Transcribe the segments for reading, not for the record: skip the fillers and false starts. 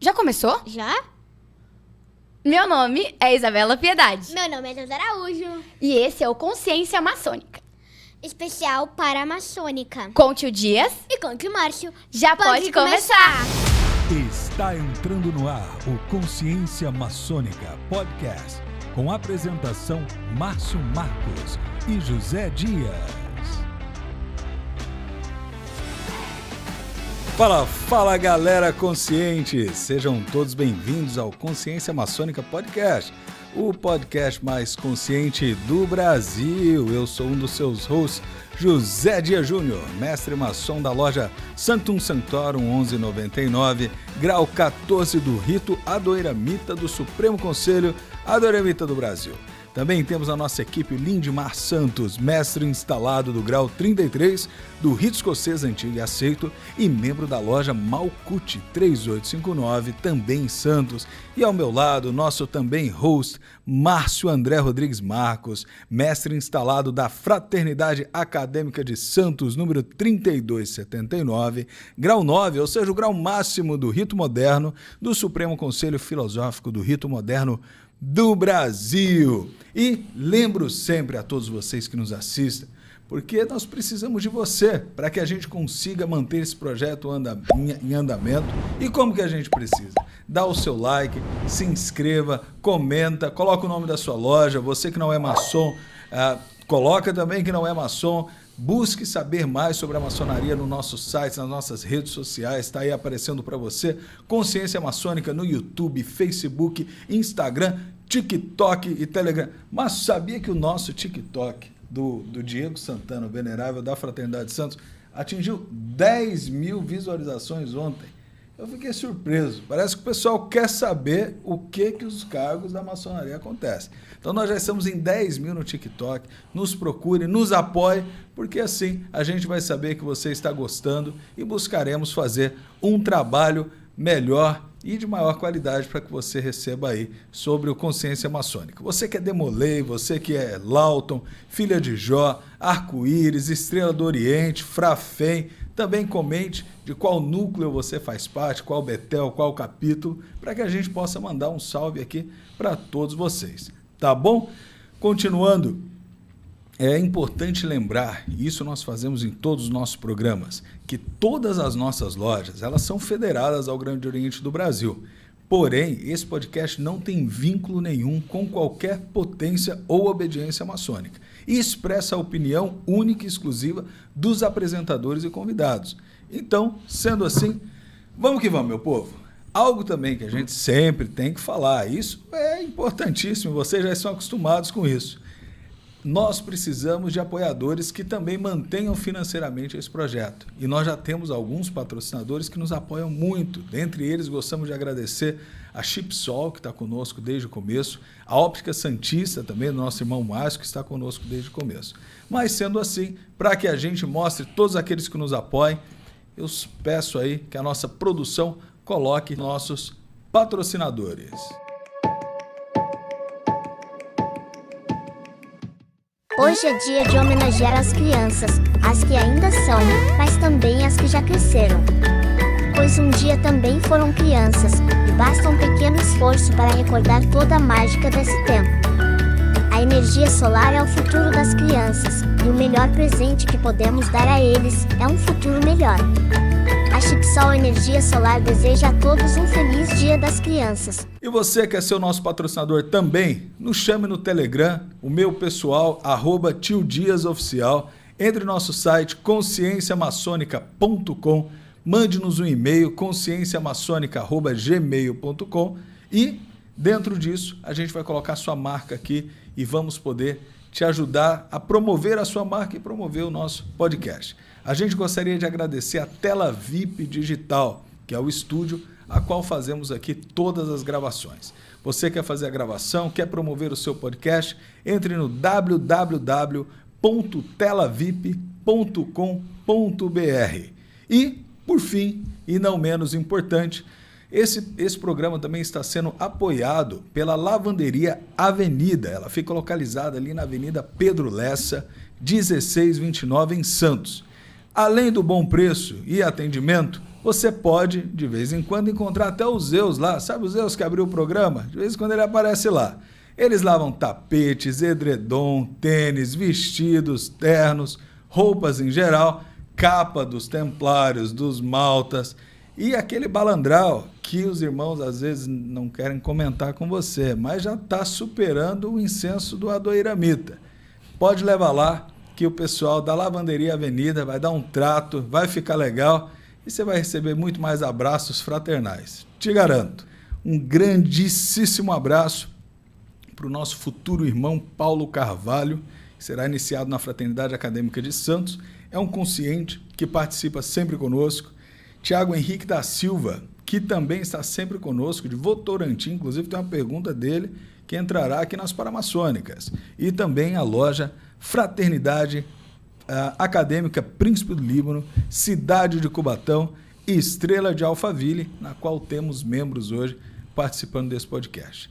Já começou? Já? Meu nome é Isabela Piedade. Meu nome é Deus Araújo. E esse é o Consciência Maçônica. Especial para a maçônica. Conte o Dias. E conte o Márcio. Já pode começar. Está entrando no ar o Consciência Maçônica Podcast, com a apresentação Márcio Marcos e José Dias. Fala galera consciente! Sejam todos bem-vindos ao Consciência Maçônica Podcast, o podcast mais consciente do Brasil. Eu sou um dos seus hosts, José Dias Júnior, mestre maçom da loja Sanctum Sanctorum 1199, grau 14 do Rito Adoeramita do Supremo Conselho Adoeramita do Brasil. Também temos a nossa equipe Lindmar Santos, mestre instalado do grau 33 do Rito Escocês Antigo e Aceito e membro da loja Malkuth 3859, também em Santos. E ao meu lado, nosso também host, Márcio André Rodrigues Marcos, mestre instalado da Fraternidade Acadêmica de Santos, número 3279, grau 9, ou seja, o grau máximo do Rito Moderno do Supremo Conselho Filosófico do Rito Moderno do Brasil. E lembro sempre a todos vocês que nos assistem, porque nós precisamos de você para que a gente consiga manter esse projeto em andamento. E como que a gente precisa? Dá o seu like, se inscreva, comenta, coloca o nome da sua loja. Você que não é maçom, coloca também que não é maçom. Busque saber mais sobre a maçonaria no nosso site, nas nossas redes sociais, está aí aparecendo para você. Consciência Maçônica no YouTube, Facebook, Instagram, TikTok e Telegram. Mas sabia que o nosso TikTok do Diego Santana, o venerável da Fraternidade Santos, atingiu 10 mil visualizações ontem? Eu fiquei surpreso. Parece que o pessoal quer saber o que os cargos da maçonaria acontecem. Então nós já estamos em 10 mil no TikTok. Nos procure, nos apoie, porque assim a gente vai saber que você está gostando e buscaremos fazer um trabalho melhor e de maior qualidade para que você receba aí sobre o Consciência Maçônica. Você que é Demolei, você que é Lawton, Filha de Jó, Arco-Íris, Estrela do Oriente, Frafém, também comente de qual núcleo você faz parte, qual Betel, qual capítulo, para que a gente possa mandar um salve aqui para todos vocês. Tá bom? Continuando, é importante lembrar, e isso nós fazemos em todos os nossos programas, que todas as nossas lojas, elas são federadas ao Grande Oriente do Brasil. Porém, esse podcast não tem vínculo nenhum com qualquer potência ou obediência maçônica e expressa a opinião única e exclusiva dos apresentadores e convidados. Então, sendo assim, vamos que vamos, meu povo. Algo também que a gente sempre tem que falar, isso é importantíssimo, vocês já estão acostumados com isso. Nós precisamos de apoiadores que também mantenham financeiramente esse projeto. E nós já temos alguns patrocinadores que nos apoiam muito. Dentre eles, gostamos de agradecer a Chipsol, que está conosco desde o começo, a Óptica Santista, também do nosso irmão Márcio, que está conosco desde o começo. Mas, sendo assim, para que a gente mostre todos aqueles que nos apoiem, eu peço aí que a nossa produção coloque nossos patrocinadores. Hoje é dia de homenagear as crianças, as que ainda são, mas também as que já cresceram. Pois um dia também foram crianças, e basta um pequeno esforço para recordar toda a mágica desse tempo. A energia solar é o futuro das crianças, e o melhor presente que podemos dar a eles é um futuro melhor. A Chipsol Energia Solar deseja a todos um feliz Dia das Crianças. E você quer ser o nosso patrocinador também? Nos chame no Telegram, o meu pessoal, @tioDiasOficial. Entre no nosso site conscienciamaçonica.com, mande-nos um e-mail, conscienciamaçonica@gmail.com e dentro disso a gente vai colocar sua marca aqui e vamos poder te ajudar a promover a sua marca e promover o nosso podcast. A gente gostaria de agradecer a Tela VIP Digital, que é o estúdio a qual fazemos aqui todas as gravações. Você quer fazer a gravação, quer promover o seu podcast? Entre no www.telavip.com.br. E, por fim, e não menos importante, esse programa também está sendo apoiado pela Lavanderia Avenida. Ela fica localizada ali na Avenida Pedro Lessa, 1629, em Santos. Além do bom preço e atendimento, Você pode, de vez em quando, encontrar até o Zeus lá. Sabe o Zeus que abriu o programa? De vez em quando ele aparece lá. Eles lavam tapetes, edredom, tênis, vestidos, ternos, roupas em geral, capa dos templários, dos maltas e aquele balandral que os irmãos às vezes não querem comentar com você, mas já está superando o incenso do adoiramita. Pode levar lá que o pessoal da Lavanderia Avenida vai dar um trato, vai ficar legal e você vai receber muito mais abraços fraternais. Te garanto. Um grandíssimo abraço para o nosso futuro irmão Paulo Carvalho, que será iniciado na Fraternidade Acadêmica de Santos. É um consciente que participa sempre conosco. Tiago Henrique da Silva, que também está sempre conosco, de Votorantim. Inclusive tem uma pergunta dele que entrará aqui nas Paramaçônicas. E também a loja Fraternidade Acadêmica Príncipe do Líbano, Cidade de Cubatão e Estrela de Alphaville, na qual temos membros hoje participando desse podcast.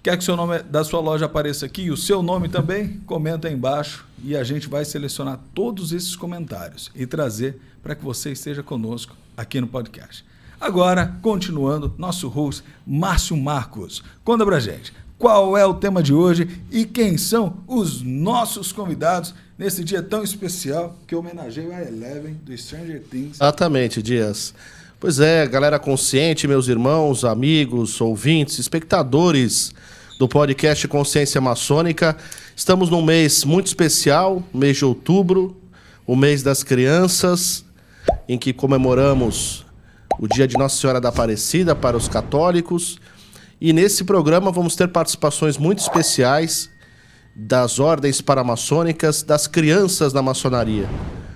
Quer que o seu nome da sua loja apareça aqui e o seu nome também? Comenta aí embaixo e a gente vai selecionar todos esses comentários e trazer para que você esteja conosco aqui no podcast. Agora, continuando, nosso host Márcio Marcos. Conta pra gente qual é o tema de hoje e quem são os nossos convidados nesse dia tão especial que homenageia a Eleven do Stranger Things. Exatamente, Dias. Pois é, galera consciente, meus irmãos, amigos, ouvintes, espectadores do podcast Consciência Maçônica. Estamos num mês muito especial, mês de outubro, o mês das crianças, em que comemoramos o dia de Nossa Senhora da Aparecida para os católicos. E nesse programa vamos ter participações muito especiais das ordens paramaçônicas, das crianças na maçonaria.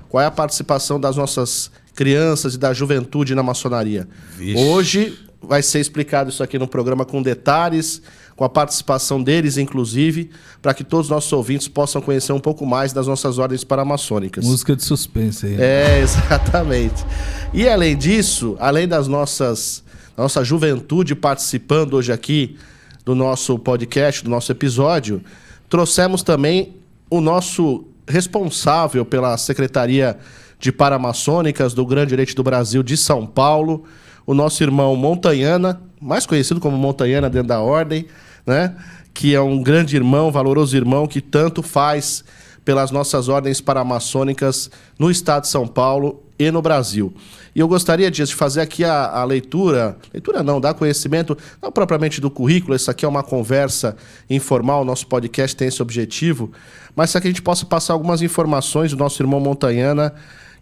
Qual é a participação das nossas crianças e da juventude na maçonaria? Vixe. Hoje vai ser explicado isso aqui no programa com detalhes, com a participação deles, inclusive, para que todos os nossos ouvintes possam conhecer um pouco mais das nossas ordens paramaçônicas. Música de suspense aí. É, exatamente. E além disso, além das nossa juventude participando hoje aqui do nosso podcast, do nosso episódio, trouxemos também o nosso responsável pela Secretaria de Paramaçônicas do Grande Oriente do Brasil de São Paulo, o nosso irmão Montanhana, mais conhecido como Montanhana dentro da ordem, né? Que é um grande irmão, valoroso irmão, que tanto faz pelas nossas ordens paramaçônicas no estado de São Paulo e no Brasil. E eu gostaria, Dias, de fazer aqui a leitura não, dar conhecimento, não propriamente do currículo, isso aqui é uma conversa informal, o nosso podcast tem esse objetivo, mas para que a gente possa passar algumas informações do nosso irmão Montanhana,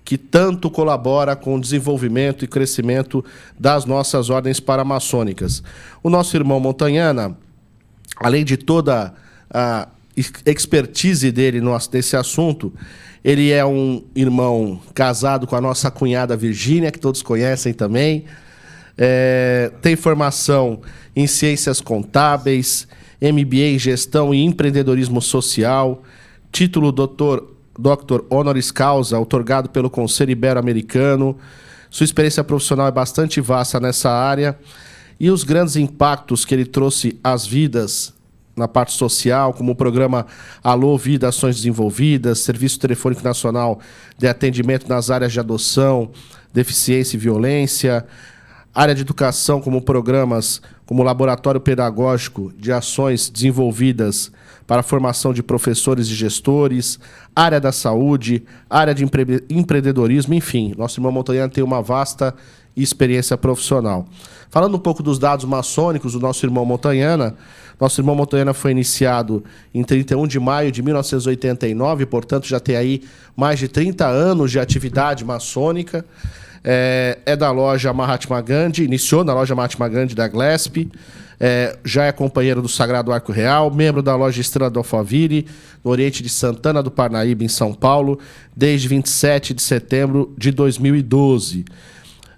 que tanto colabora com o desenvolvimento e crescimento das nossas ordens paramaçônicas. O nosso irmão Montanhana, além de toda a expertise dele nesse assunto, ele é um irmão casado com a nossa cunhada Virgínia, que todos conhecem também. Tem formação em ciências contábeis, MBA em gestão e empreendedorismo social, título Dr. Honoris Causa, outorgado pelo Conselho Ibero-Americano. Sua experiência profissional é bastante vasta nessa área e os grandes impactos que ele trouxe às vidas na parte social, como o programa Alô Vida Ações Desenvolvidas, Serviço Telefônico Nacional de Atendimento nas áreas de adoção, deficiência e violência, área de educação, como programas como Laboratório Pedagógico de Ações Desenvolvidas para a formação de professores e gestores, área da saúde, área de empreendedorismo, enfim. Nosso irmão Montanhana tem uma vasta experiência profissional. Falando um pouco dos dados maçônicos do nosso irmão Montanhana foi iniciado em 31 de maio de 1989, portanto já tem aí mais de 30 anos de atividade maçônica. É da loja Mahatma Gandhi, iniciou na loja Mahatma Gandhi da Glesp, já é companheiro do Sagrado Arco Real, membro da loja Estrela do Alphaville, no Oriente de Santana do Parnaíba, em São Paulo, desde 27 de setembro de 2012.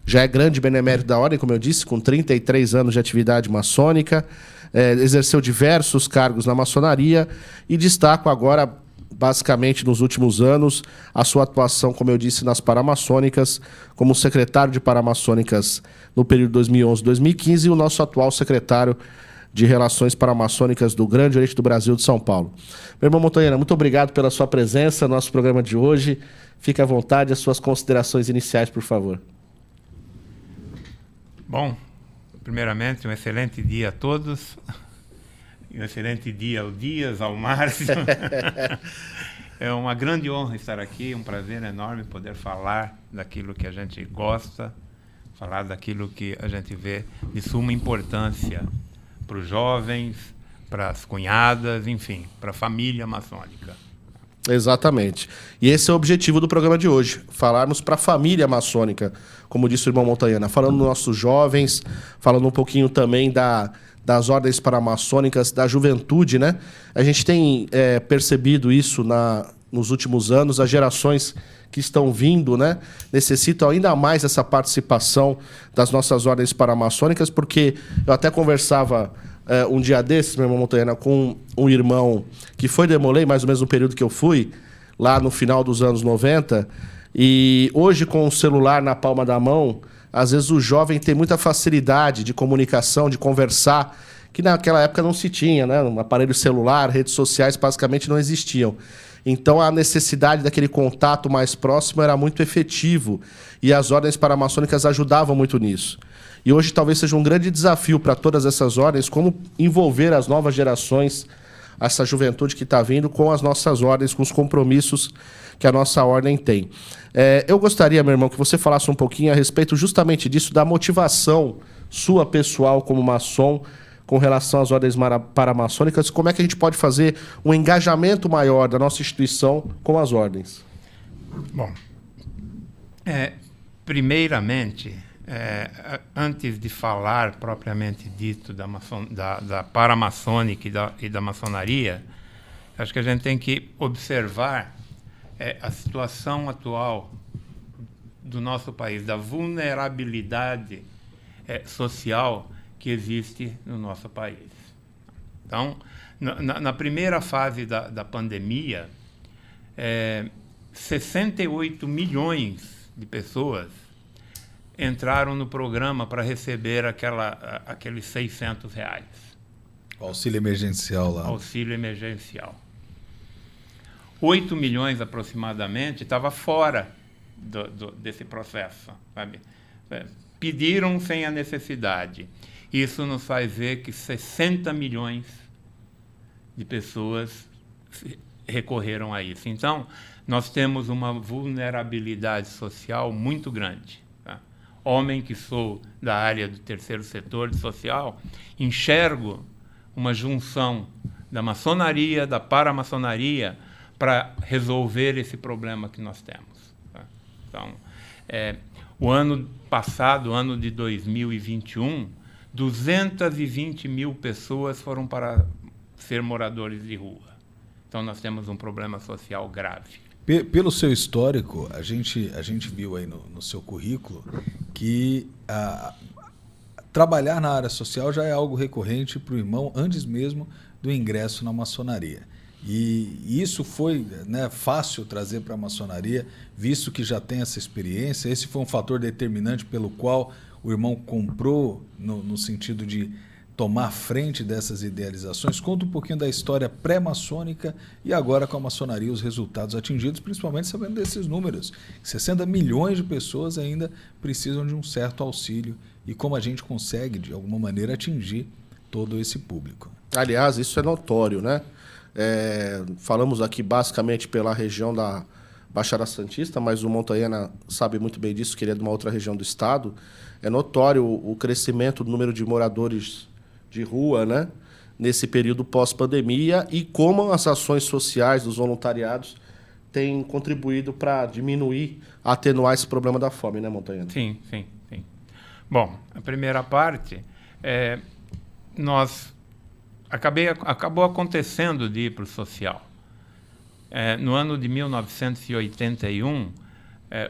Já é grande benemérito da ordem, como eu disse, com 33 anos de atividade maçônica, exerceu diversos cargos na maçonaria e destaco agora, basicamente nos últimos anos, a sua atuação, como eu disse, nas paramaçônicas, como secretário de paramaçônicas no período 2011-2015 e o nosso atual secretário de Relações Paramaçônicas do Grande Oriente do Brasil de São Paulo. Meu irmão Montanhana, muito obrigado pela sua presença no nosso programa de hoje. Fique à vontade, as suas considerações iniciais, por favor. Bom, primeiramente, um excelente dia a todos. Um excelente dia ao Dias, ao Márcio. É uma grande honra estar aqui, um prazer enorme poder falar daquilo que a gente gosta, falar daquilo que a gente vê de suma importância para os jovens, para as cunhadas, enfim, para a família maçônica. Exatamente. E esse é o objetivo do programa de hoje, falarmos para a família maçônica, como disse o irmão Montanhana, falando dos nossos jovens, falando um pouquinho também das ordens paramaçônicas, da juventude, né? A gente tem percebido isso nos últimos anos, as gerações que estão vindo, né, necessitam ainda mais essa participação das nossas ordens paramaçônicas, porque eu até conversava um dia desses, meu irmão Montanhana, com um irmão que foi Demolei, mais ou menos no período que eu fui, lá no final dos anos 90, e hoje com o celular na palma da mão, às vezes o jovem tem muita facilidade de comunicação, de conversar, que naquela época não se tinha, né? Um aparelho celular, redes sociais basicamente não existiam. Então a necessidade daquele contato mais próximo era muito efetivo e as ordens paramaçônicas ajudavam muito nisso. E hoje talvez seja um grande desafio para todas essas ordens, como envolver as novas gerações, essa juventude que está vindo, com as nossas ordens, com os compromissos que a nossa ordem tem. Eu gostaria, meu irmão, que você falasse um pouquinho a respeito justamente disso, da motivação sua pessoal como maçom, com relação às ordens paramaçônicas, como é que a gente pode fazer um engajamento maior da nossa instituição com as ordens? Bom, primeiramente, antes de falar propriamente dito da paramaçônica e da maçonaria, acho que a gente tem que observar a situação atual do nosso país, da vulnerabilidade social que existe no nosso país. Então, na primeira fase da pandemia, 68 milhões de pessoas entraram no programa para receber aqueles R$600. O auxílio emergencial lá. Auxílio emergencial. 8 milhões aproximadamente estava fora desse processo, sabe? Pediram sem a necessidade. Isso nos faz ver que 60 milhões de pessoas recorreram a isso. Então, nós temos uma vulnerabilidade social muito grande. Tá? Homem que sou da área do terceiro setor social, enxergo uma junção da maçonaria, da paramaçonaria, para resolver esse problema que nós temos. Tá? Então, o ano passado, o ano de 2021, 220 mil pessoas foram para ser moradores de rua. Então, nós temos um problema social grave. Pelo seu histórico, a gente viu aí no seu currículo que trabalhar na área social já é algo recorrente para o irmão antes mesmo do ingresso na maçonaria. E isso foi, né, fácil trazer para a maçonaria, visto que já tem essa experiência. Esse foi um fator determinante pelo qual o irmão comprou no sentido de tomar frente dessas idealizações. Conta um pouquinho da história pré-maçônica e agora com a maçonaria, os resultados atingidos, principalmente sabendo desses números. 60 milhões de pessoas ainda precisam de um certo auxílio e como a gente consegue, de alguma maneira, atingir todo esse público. Aliás, isso é notório, né? Falamos aqui basicamente pela região da Baixada Santista, mas o Montanhana sabe muito bem disso, que ele é de uma outra região do estado. É notório o crescimento do número de moradores de rua, né, nesse período pós-pandemia e como as ações sociais dos voluntariados têm contribuído para diminuir, atenuar esse problema da fome, né, Montanhana? Sim. Bom, a primeira parte, acabou acontecendo de ir para o social. No ano de 1981,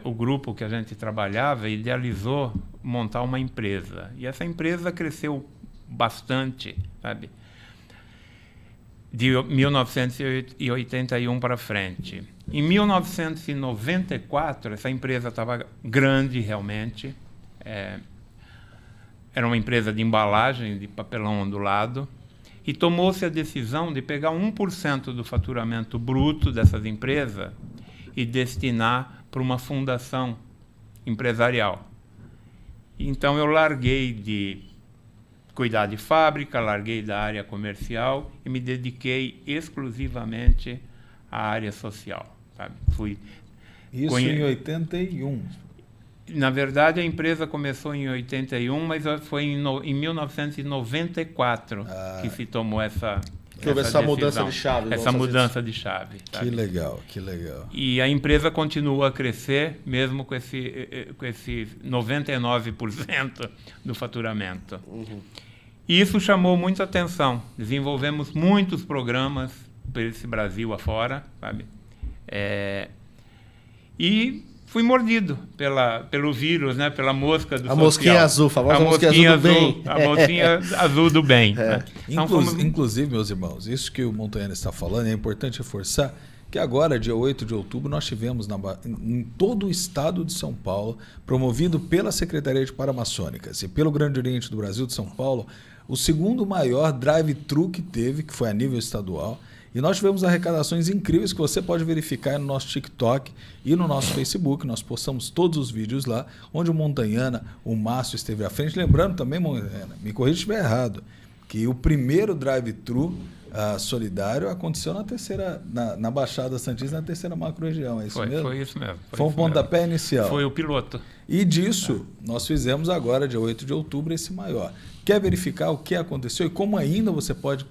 o grupo que a gente trabalhava idealizou montar uma empresa. E essa empresa cresceu bastante, sabe? De 1981 para frente. Em 1994, essa empresa estava grande realmente. Era uma empresa de embalagem, de papelão ondulado. E tomou-se a decisão de pegar 1% do faturamento bruto dessas empresas e destinar para uma fundação empresarial. Então, eu larguei de cuidar de fábrica, larguei da área comercial e me dediquei exclusivamente à área social. Sabe? Isso em 81. Na verdade, a empresa começou em 81, mas foi em 1994 que se tomou essa mudança de chave. Essa mudança de chave. Sabe? Que legal, que legal. E a empresa continua a crescer, mesmo com esse 99% do faturamento. E isso chamou muita atenção. Desenvolvemos muitos programas para esse Brasil afora, sabe? E fui mordido pelo vírus, né? Pela mosca do social. A mosquinha azul, famosa mosquinha azul do bem. A mosquinha azul do bem. Né? Inclusive, meus irmãos, isso que o Montanhana está falando, é importante reforçar que agora, dia 8 de outubro, nós tivemos em todo o estado de São Paulo, promovido pela Secretaria de Paramaçônicas e pelo Grande Oriente do Brasil de São Paulo, o segundo maior drive-thru que teve, que foi a nível estadual. E nós tivemos arrecadações incríveis que você pode verificar no nosso TikTok e no nosso Facebook. Nós postamos todos os vídeos lá, onde o Montanhana, o Márcio esteve à frente. Lembrando também, Montanhana, me corrija se estiver errado, que o primeiro drive-thru solidário aconteceu na Baixada Santista, na terceira macro-região. É isso mesmo? Foi isso mesmo. Foi um pontapé inicial. Foi o piloto. E disso, nós fizemos agora, dia 8 de outubro, esse maior. Quer verificar o que aconteceu e como ainda você pode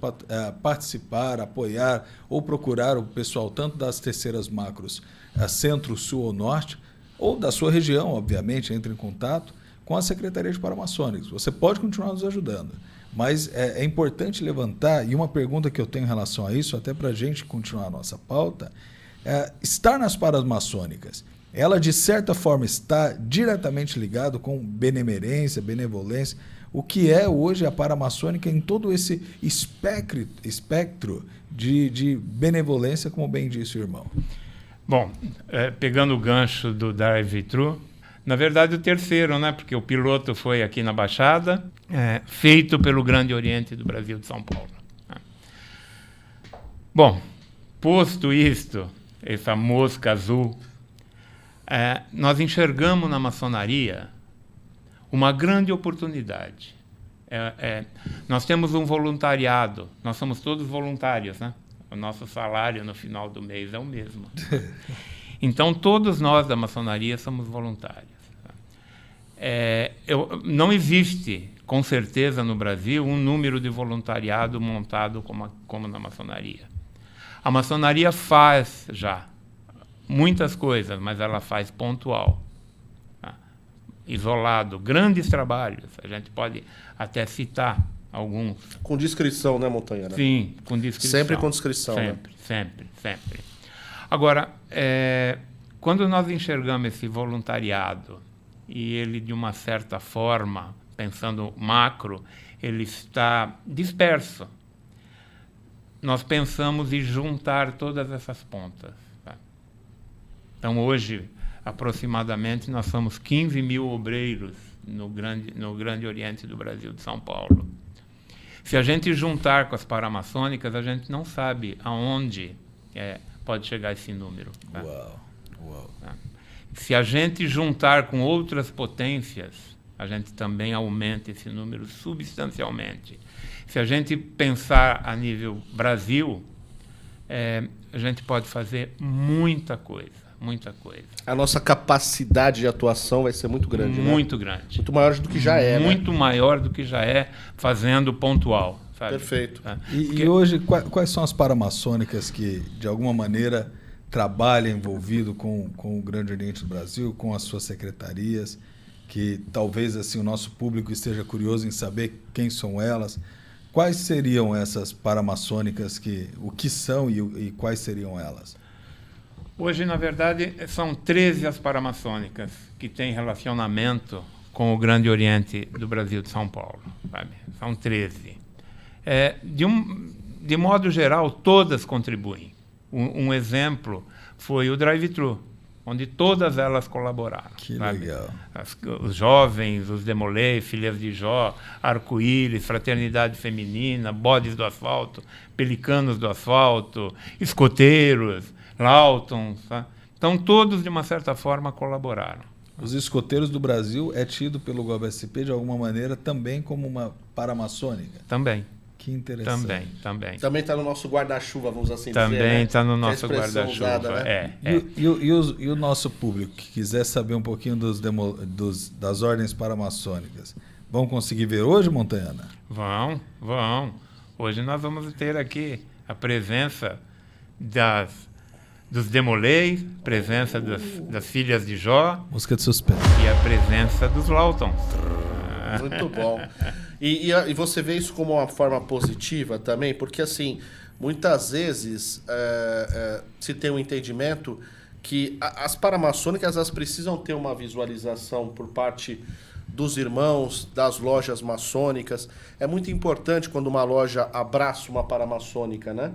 participar, apoiar ou procurar o pessoal tanto das terceiras macros, centro, sul ou norte, ou da sua região, obviamente, entre em contato com a Secretaria de Paramaçônicos. Você pode continuar nos ajudando, mas é importante levantar, e uma pergunta que eu tenho em relação a isso, até para a gente continuar a nossa pauta, estar nas paramaçônicas, ela de certa forma está diretamente ligado com benemerência, benevolência, o que é hoje a paramaçônica em todo esse espectro de benevolência, como bem disse o irmão. Bom, pegando o gancho do drive-thru, na verdade o terceiro, né? Porque o piloto foi aqui na Baixada, feito pelo Grande Oriente do Brasil de São Paulo. Bom, posto isto, essa mosca azul, nós enxergamos na maçonaria uma grande oportunidade. Nós temos um voluntariado, nós somos todos voluntários, né? O nosso salário no final do mês é o mesmo. Então, todos nós da maçonaria somos voluntários. Não existe, com certeza, no Brasil, um número de voluntariado montado como na maçonaria. A maçonaria faz já muitas coisas, mas ela faz pontual. Isolado, grandes trabalhos, a gente pode até citar alguns. Com descrição, né, Montanhana? Sim, com descrição. Sempre com descrição, sempre. Agora, quando nós enxergamos esse voluntariado e ele, de uma certa forma, pensando macro, ele está disperso, nós pensamos em juntar todas essas pontas. Tá? Então, hoje, aproximadamente, nós somos 15 mil obreiros no Grande Oriente do Brasil de São Paulo. Se a gente juntar com as paramaçônicas, a gente não sabe aonde pode chegar esse número. Tá? Uau. Tá? Se a gente juntar com outras potências, a gente também aumenta esse número substancialmente. Se a gente pensar a nível Brasil, a gente pode fazer muita coisa. A nossa capacidade de atuação vai ser muito grande, muito grande. Muito maior do que já é, Muito maior do que já é, fazendo pontual. Sabe? Perfeito. E hoje, quais são as paramaçônicas que, de alguma maneira, trabalham envolvido com o Grande Oriente do Brasil, com as suas secretarias, que talvez assim o nosso público esteja curioso em saber quem são elas? Quais seriam essas paramaçônicas, o que são e quais seriam elas? Hoje, na verdade, são 13 as paramaçônicas que têm relacionamento com o Grande Oriente do Brasil de São Paulo. Sabe? São 13. De modo geral, todas contribuem. Um exemplo foi o drive-thru, onde todas elas colaboraram. Que sabe? legal. Os jovens, os Demolay, Filhas de Jó, Arco-Íris, Fraternidade Feminina, Bodes do Asfalto, Pelicanos do Asfalto, Escoteiros, Lawton. Tá? Então, todos, de uma certa forma, colaboraram. Os escoteiros do Brasil é tido pelo GOB-SP de alguma maneira também como uma paramaçônica? Também. Que interessante. Também. Também está no nosso guarda-chuva, vamos assim dizer. Também está no Que é a nosso expressão guarda-chuva. usada, né? E o nosso público que quiser saber um pouquinho das ordens paramaçônicas, vão conseguir ver hoje, Montanhana? Vão. Hoje nós vamos ter aqui a presença dos Demolei, presença das filhas de Jó Música de suspense. e a presença dos Lautons. Muito bom. E você vê isso como uma forma positiva também, porque assim, muitas vezes se tem um entendimento que as paramaçônicas elas precisam ter uma visualização por parte dos irmãos, das lojas maçônicas. É muito importante quando uma loja abraça uma paramaçônica, né?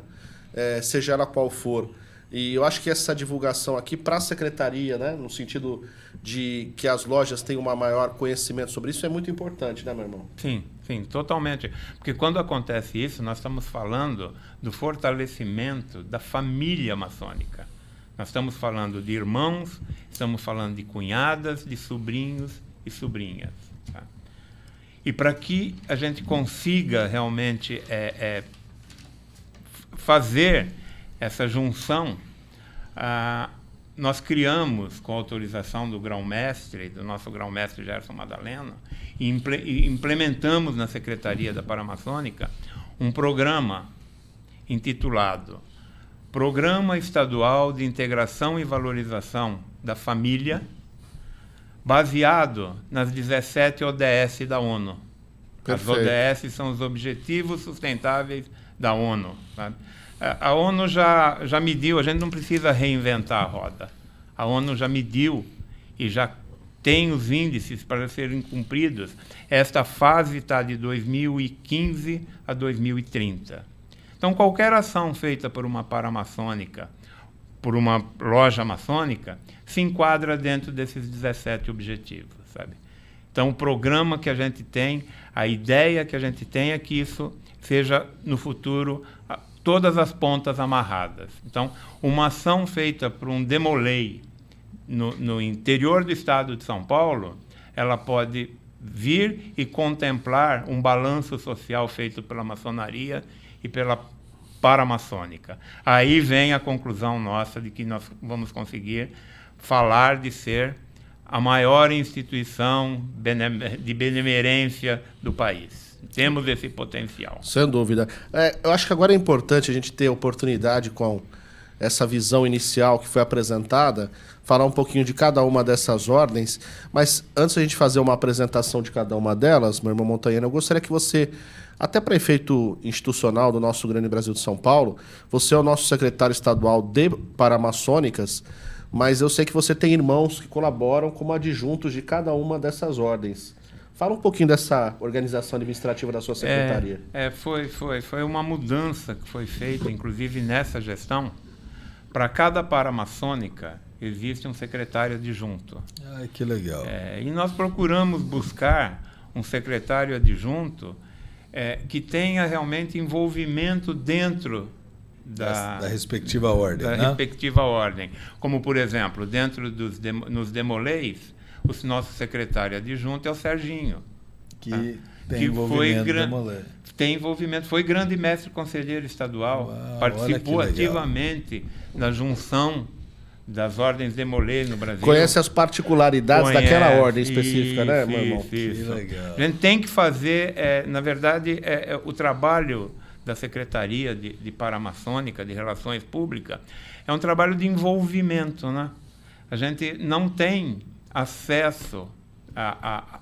Seja ela qual for. E eu acho que essa divulgação aqui para a secretaria, né, no sentido de que as lojas tenham um maior conhecimento sobre isso, é muito importante, né, meu irmão? Sim, totalmente. Porque quando acontece isso, nós estamos falando do fortalecimento da família maçônica. Nós estamos falando de irmãos, estamos falando de cunhadas, de sobrinhos e sobrinhas. Tá? E para que a gente consiga realmente fazer essa junção, nós criamos, com a autorização do grão-mestre, do nosso grão-mestre Gerson Madalena, e implementamos na Secretaria da Paramaçônica um programa intitulado Programa Estadual de Integração e Valorização da Família, baseado nas 17 ODS da ONU. Perfeito. As ODS são os Objetivos Sustentáveis da ONU. Sabe? A ONU já mediu, a gente não precisa reinventar a roda. A ONU já mediu e já tem os índices para serem cumpridos. Esta fase está de 2015 a 2030. Então, qualquer ação feita por uma paramaçônica, por uma loja maçônica, se enquadra dentro desses 17 objetivos, sabe? Então, o programa que a gente tem, a ideia que a gente tem é que isso seja, no futuro, todas as pontas amarradas. Então, uma ação feita por um Demolei no interior do estado de São Paulo, ela pode vir e contemplar um balanço social feito pela maçonaria e pela paramaçônica. Aí vem a conclusão nossa de que nós vamos conseguir falar de ser a maior instituição de benemerência do país. Temos esse potencial. Sem dúvida. Eu acho que agora é importante a gente ter a oportunidade, com essa visão inicial que foi apresentada, falar um pouquinho de cada uma dessas ordens, mas antes de a gente fazer uma apresentação de cada uma delas, meu irmão Montanhana, eu gostaria que você, até para efeito institucional do nosso Grande Brasil de São Paulo, você é o nosso secretário estadual de paramaçônicas, mas eu sei que você tem irmãos que colaboram como adjuntos de cada uma dessas ordens. Fala um pouquinho dessa organização administrativa da sua secretaria. Foi uma mudança que foi feita, inclusive nessa gestão. Para cada paramaçônica existe um secretário adjunto. Ai, que legal. E nós procuramos buscar um secretário adjunto que tenha realmente envolvimento dentro da respectiva ordem. Respectiva ordem. Como, por exemplo, dentro nos Demoleis, o nosso secretário adjunto é o Serginho. Que tem envolvimento. Tem envolvimento. Foi grande mestre conselheiro estadual. Uau, participou ativamente na junção das ordens Demolei no Brasil. Conhece as particularidades daquela ordem específica, né, meu irmão? Que legal. A gente tem que fazer, na verdade, o trabalho da Secretaria de Paramaçônica, de Relações Públicas, é um trabalho de envolvimento, né? A gente não tem acesso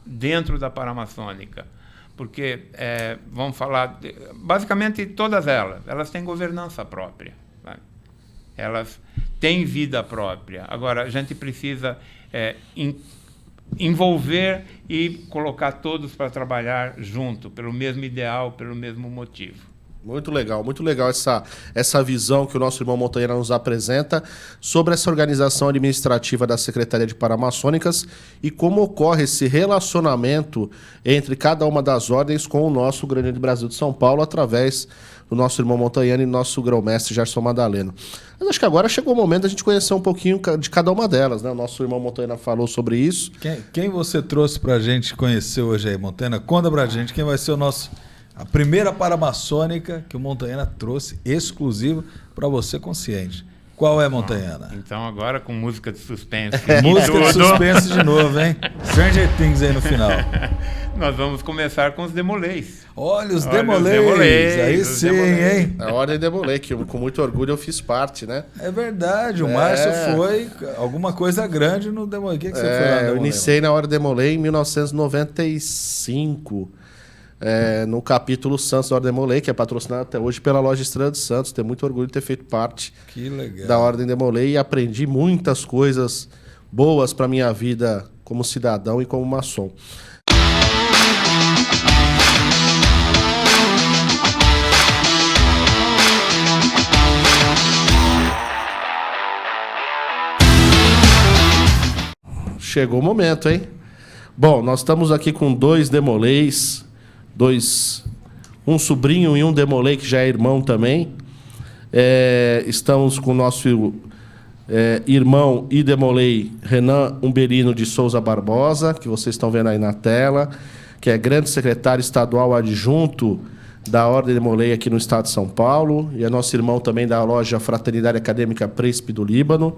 dentro da paramaçônica, porque, vamos falar, basicamente todas elas têm governança própria, sabe? Elas têm vida própria. Agora, a gente precisa envolver e colocar todos para trabalhar junto, pelo mesmo ideal, pelo mesmo motivo. Muito legal essa visão que o nosso irmão Montanheira nos apresenta sobre essa organização administrativa da Secretaria de Paramaçônicas e como ocorre esse relacionamento entre cada uma das ordens com o nosso Grande Brasil de São Paulo através do nosso irmão Montanheira e nosso grão-mestre Gerson Madaleno. Mas acho que agora chegou o momento da gente conhecer um pouquinho de cada uma delas, né? O nosso irmão Montanheira falou sobre isso. Quem você trouxe pra gente conhecer hoje aí, Montanheira? Conta pra gente quem vai ser a primeira paramaçônica que o Montanheira trouxe exclusivo para você consciente. Qual é, Montanheira? Então agora com música de suspense. Música de suspense de novo, hein? Stranger Things aí no final. Nós vamos começar com os Demolês. Olha os Demolês. Aí sim, hein? A Ordem Demolês, que com muito orgulho eu fiz parte, né? É verdade, o Márcio foi alguma coisa grande no Demolês. O que você foi lá no Demolês? Eu iniciei na Ordem Demolês em 1995. No capítulo Santos da Ordem Demolês, que é patrocinado até hoje pela loja Estrela de Santos. Tenho muito orgulho de ter feito parte da Ordem Demolês e aprendi muitas coisas boas para minha vida como cidadão e como maçom. Chegou o momento, hein? Bom, nós estamos aqui com 2 Demolês, um sobrinho e um Demolês que já é irmão também. Estamos com o nosso irmão e Demolês Renan Umberino de Souza Barbosa, que vocês estão vendo aí na tela, que é grande secretário estadual adjunto da Ordem Demolês aqui no estado de São Paulo, e é nosso irmão também da loja Fraternidade Acadêmica Príncipe do Líbano.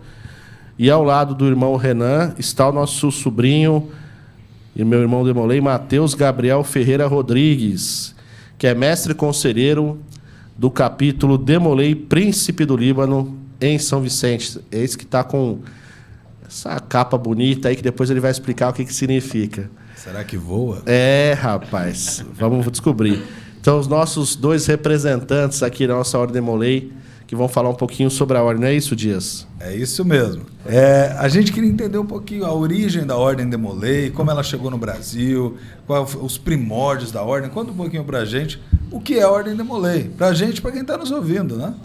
E ao lado do irmão Renan está o nosso sobrinho e meu irmão Demolês, Matheus Gabriel Ferreira Rodrigues, que é mestre conselheiro do capítulo Demolês Príncipe do Líbano em São Vicente. Esse que está com essa capa bonita aí, que depois ele vai explicar o que significa. Será que voa? Rapaz, vamos descobrir. Então, os nossos 2 representantes aqui da nossa Ordem Demolês, que vão falar um pouquinho sobre a Ordem. Não é isso, Dias? É isso mesmo. A gente queria entender um pouquinho a origem da Ordem Demolês, como ela chegou no Brasil, quais os primórdios da Ordem. Conta um pouquinho pra gente o que é a Ordem Demolês. Pra gente, pra quem tá nos ouvindo, né?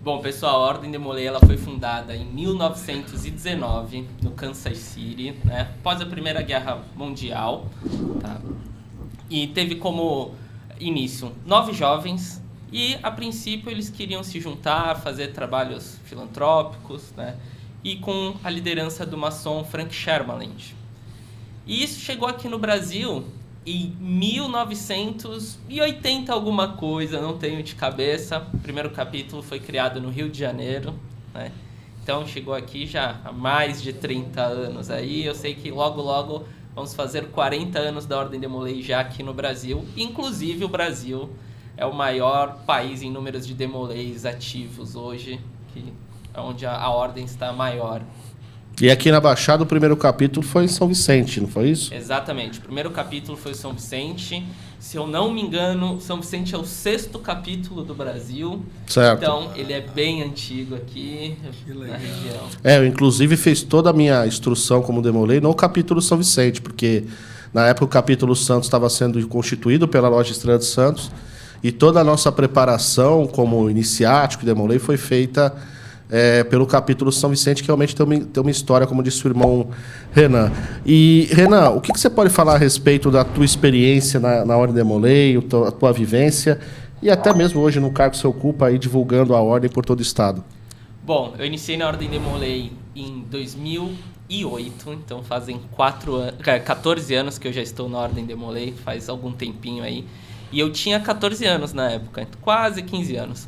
Bom, pessoal, a Ordem Demolês ela foi fundada em 1919, no Kansas City, né? Após a Primeira Guerra Mundial. Tá? E teve como início 9 jovens. E, a princípio, eles queriam se juntar, fazer trabalhos filantrópicos, né? E com a liderança do maçom Frank Shermaland. E isso chegou aqui no Brasil em 1980 alguma coisa, não tenho de cabeça. O primeiro capítulo foi criado no Rio de Janeiro, né? Então, chegou aqui já há mais de 30 anos aí. Eu sei que logo vamos fazer 40 anos da Ordem Demolês já aqui no Brasil. Inclusive, o Brasil é o maior país em números de Demolês ativos hoje, onde a ordem está maior. E aqui na Baixada, o primeiro capítulo foi em São Vicente, não foi isso? Exatamente. O primeiro capítulo foi São Vicente. Se eu não me engano, São Vicente é o 6º capítulo do Brasil. Certo. Então, ele é bem antigo aqui na região. Eu, inclusive, fiz toda a minha instrução como Demolês no capítulo São Vicente, porque na época o capítulo Santos estava sendo constituído pela loja Estrela de Santos, e toda a nossa preparação como iniciático e Demolês foi feita pelo capítulo São Vicente, que realmente tem uma história, como disse o irmão Renan. E, Renan, o que você pode falar a respeito da tua experiência na Ordem Demolês, a tua vivência, e até mesmo hoje no cargo que você ocupa aí, divulgando a Ordem por todo o estado? Bom, eu iniciei na Ordem Demolês em 2008, então fazem 14 anos que eu já estou na Ordem Demolês, faz algum tempinho aí. E eu tinha 14 anos na época, quase 15 anos.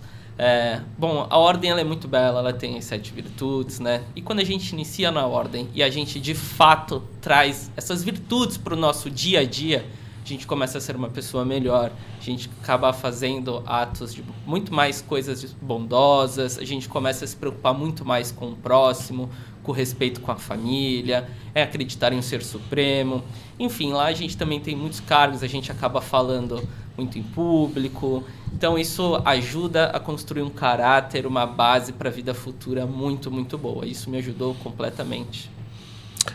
Bom, a Ordem ela é muito bela, ela tem as 7 virtudes, né? E quando a gente inicia na Ordem e a gente de fato traz essas virtudes para o nosso dia a dia, a gente começa a ser uma pessoa melhor, a gente acaba fazendo atos de muito mais coisas bondosas, a gente começa a se preocupar muito mais com o próximo, com respeito com a família, acreditar em um ser supremo. Enfim, lá a gente também tem muitos cargos, a gente acaba falando muito em público. Então isso ajuda a construir um caráter, uma base para a vida futura muito, muito boa. Isso me ajudou completamente.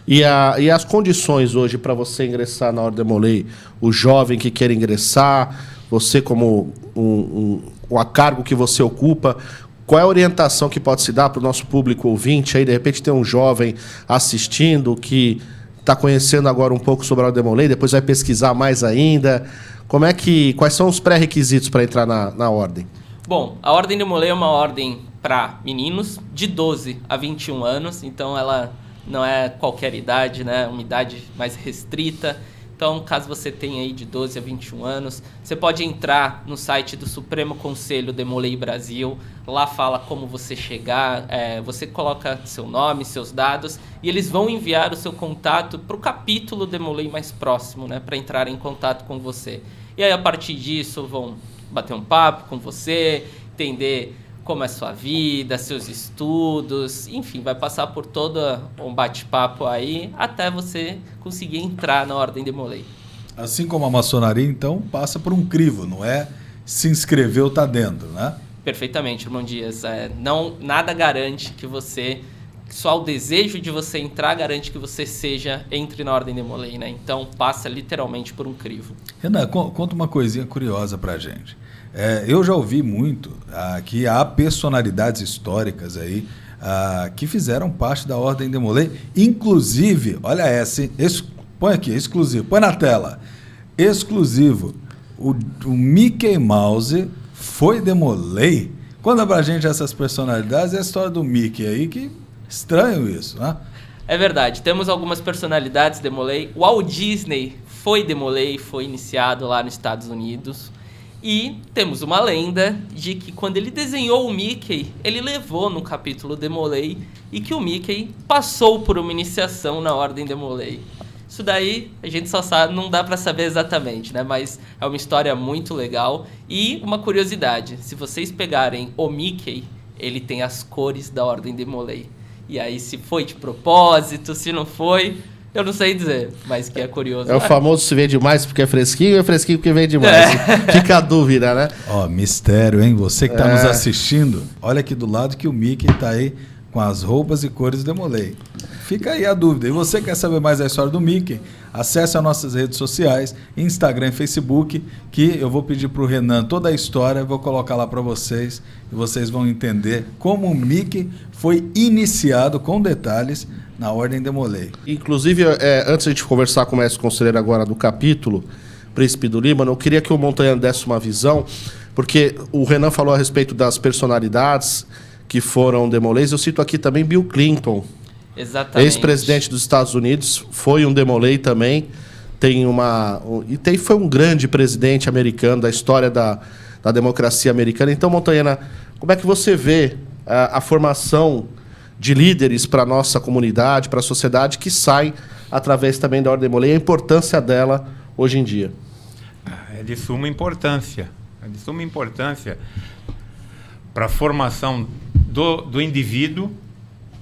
E as condições hoje para você ingressar na Ordem Demolês? O jovem que quer ingressar, você como um a cargo que você ocupa, qual é a orientação que pode se dar para o nosso público ouvinte? Aí, de repente, tem um jovem assistindo que está conhecendo agora um pouco sobre a Ordem Demolei, depois vai pesquisar mais ainda. Quais são os pré-requisitos para entrar na ordem? Bom, a Ordem Demolei é uma ordem para meninos de 12 a 21 anos, então ela não é qualquer idade, né? Uma idade mais restrita. Então, caso você tenha aí de 12 a 21 anos, você pode entrar no site do Supremo Conselho Demolei Brasil. Lá fala como você chegar, você coloca seu nome, seus dados, e eles vão enviar o seu contato para o capítulo Demolei mais próximo, né, para entrar em contato com você. E aí, a partir disso, vão bater um papo com você, entender como é a sua vida, seus estudos, enfim, vai passar por todo um bate-papo aí até você conseguir entrar na Ordem Demolei. Assim como a maçonaria, então, passa por um crivo, não é se inscreveu, tá dentro, né? Perfeitamente, irmão Dias. Nada garante que você... Só o desejo de você entrar garante que você entre na Ordem Demolei, né? Então, passa literalmente por um crivo. Renan, conta uma coisinha curiosa pra gente. Eu já ouvi muito que há personalidades históricas aí que fizeram parte da Ordem Demolei. Inclusive, olha essa, hein? Põe aqui, exclusivo, põe na tela. Exclusivo. O Mickey Mouse foi Demolei. Conta pra gente essas personalidades e a história do Mickey aí, que estranho isso, né? É verdade, temos algumas personalidades Demolei. O Walt Disney foi Demolei, foi iniciado lá nos Estados Unidos. E temos uma lenda de que quando ele desenhou o Mickey, ele levou no capítulo Demolei e que o Mickey passou por uma iniciação na Ordem Demolei. Isso daí a gente só sabe, não dá pra saber exatamente, né? Mas é uma história muito legal. E uma curiosidade, se vocês pegarem o Mickey, ele tem as cores da Ordem Demolei. E aí, se foi de propósito, se não foi, eu não sei dizer, mas que é curioso. É o famoso se vê demais porque é fresquinho, ou é fresquinho porque vê demais. Fica a dúvida, né? Ó, mistério, hein? Você que está nos assistindo, olha aqui do lado que o Mickey está aí com as roupas e cores Demolei. Fica aí a dúvida. E você quer saber mais da história do Mickey? Acesse as nossas redes sociais, Instagram e Facebook, que eu vou pedir para o Renan toda a história, vou colocar lá para vocês, e vocês vão entender como o Mickey foi iniciado com detalhes na Ordem Demolei. Inclusive, antes de a gente conversar com o mestre conselheiro agora do capítulo Príncipe do Líbano, eu queria que o Montanha desse uma visão, porque o Renan falou a respeito das personalidades que foram Demoleis. Eu cito aqui também Bill Clinton, exatamente, ex-presidente dos Estados Unidos, foi um Demolei também. Foi um grande presidente americano da história da democracia americana. Então, Montanha, como é que você vê a formação de líderes para a nossa comunidade, para a sociedade, que sai através também da Ordem Demolei, a importância dela hoje em dia? É de suma importância. É de suma importância para a formação do indivíduo,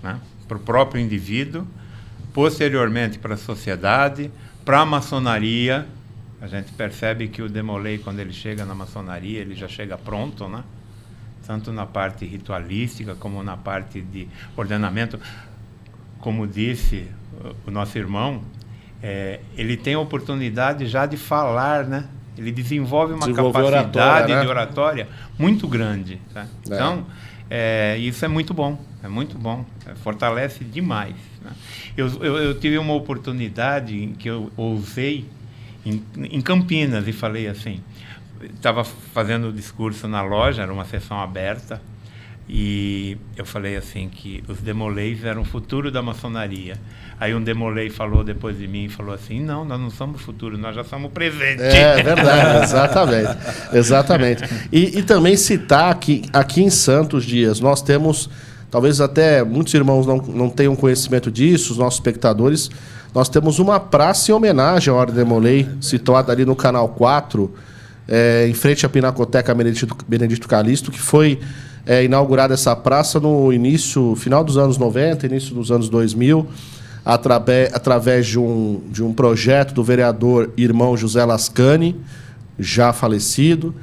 né? Para o próprio indivíduo, posteriormente para a sociedade, para a maçonaria. A gente percebe que o Demolei, quando ele chega na maçonaria, ele já chega pronto, né? Tanto na parte ritualística como na parte de ordenamento. Como disse o nosso irmão, ele tem a oportunidade já de falar, né? Ele desenvolve uma capacidade de oratória muito grande. Tá? Então, isso é muito bom, fortalece demais. Né? Eu tive uma oportunidade em que eu ousei em Campinas e falei assim, estava fazendo o discurso na loja, era uma sessão aberta, e eu falei assim que os Demoleis eram o futuro da maçonaria. Aí um Demolei falou depois de mim, falou assim, não, nós não somos futuro, nós já somos presente. É verdade, exatamente. E também citar que aqui em Santos Dias, nós temos, talvez até muitos irmãos não tenham conhecimento disso, os nossos espectadores, nós temos uma praça em homenagem à Ordem Demolei, situada ali no Canal 4, em frente à Pinacoteca Benedito Calixto, que foi inaugurada essa praça no final dos anos 90, início dos anos 2000, através de um projeto do vereador irmão José Lascani, já falecido,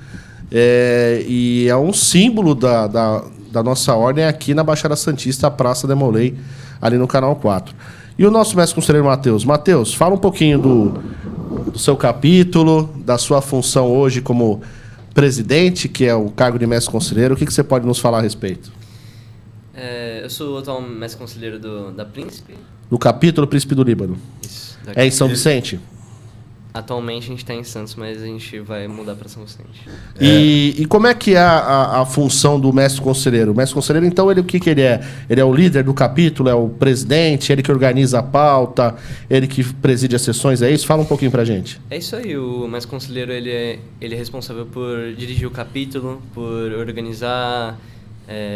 e é um símbolo da nossa ordem aqui na Baixada Santista, a Praça Demolei, ali no Canal 4. E o nosso mestre conselheiro Matheus. Matheus, fala um pouquinho do seu capítulo, da sua função hoje como presidente, que é o cargo de mestre conselheiro. O que você pode nos falar a respeito? Eu sou o atual mestre conselheiro da Príncipe. Do capítulo Príncipe do Líbano. Isso. É em São Vicente? Atualmente a gente está em Santos, mas a gente vai mudar para São Vicente. E como é que é a função do mestre conselheiro? O mestre conselheiro, então, o que ele é? Ele é o líder do capítulo, é o presidente, ele que organiza a pauta, ele que preside as sessões, é isso? Fala um pouquinho pra gente. É isso aí, o mestre conselheiro ele é responsável por dirigir o capítulo, por organizar,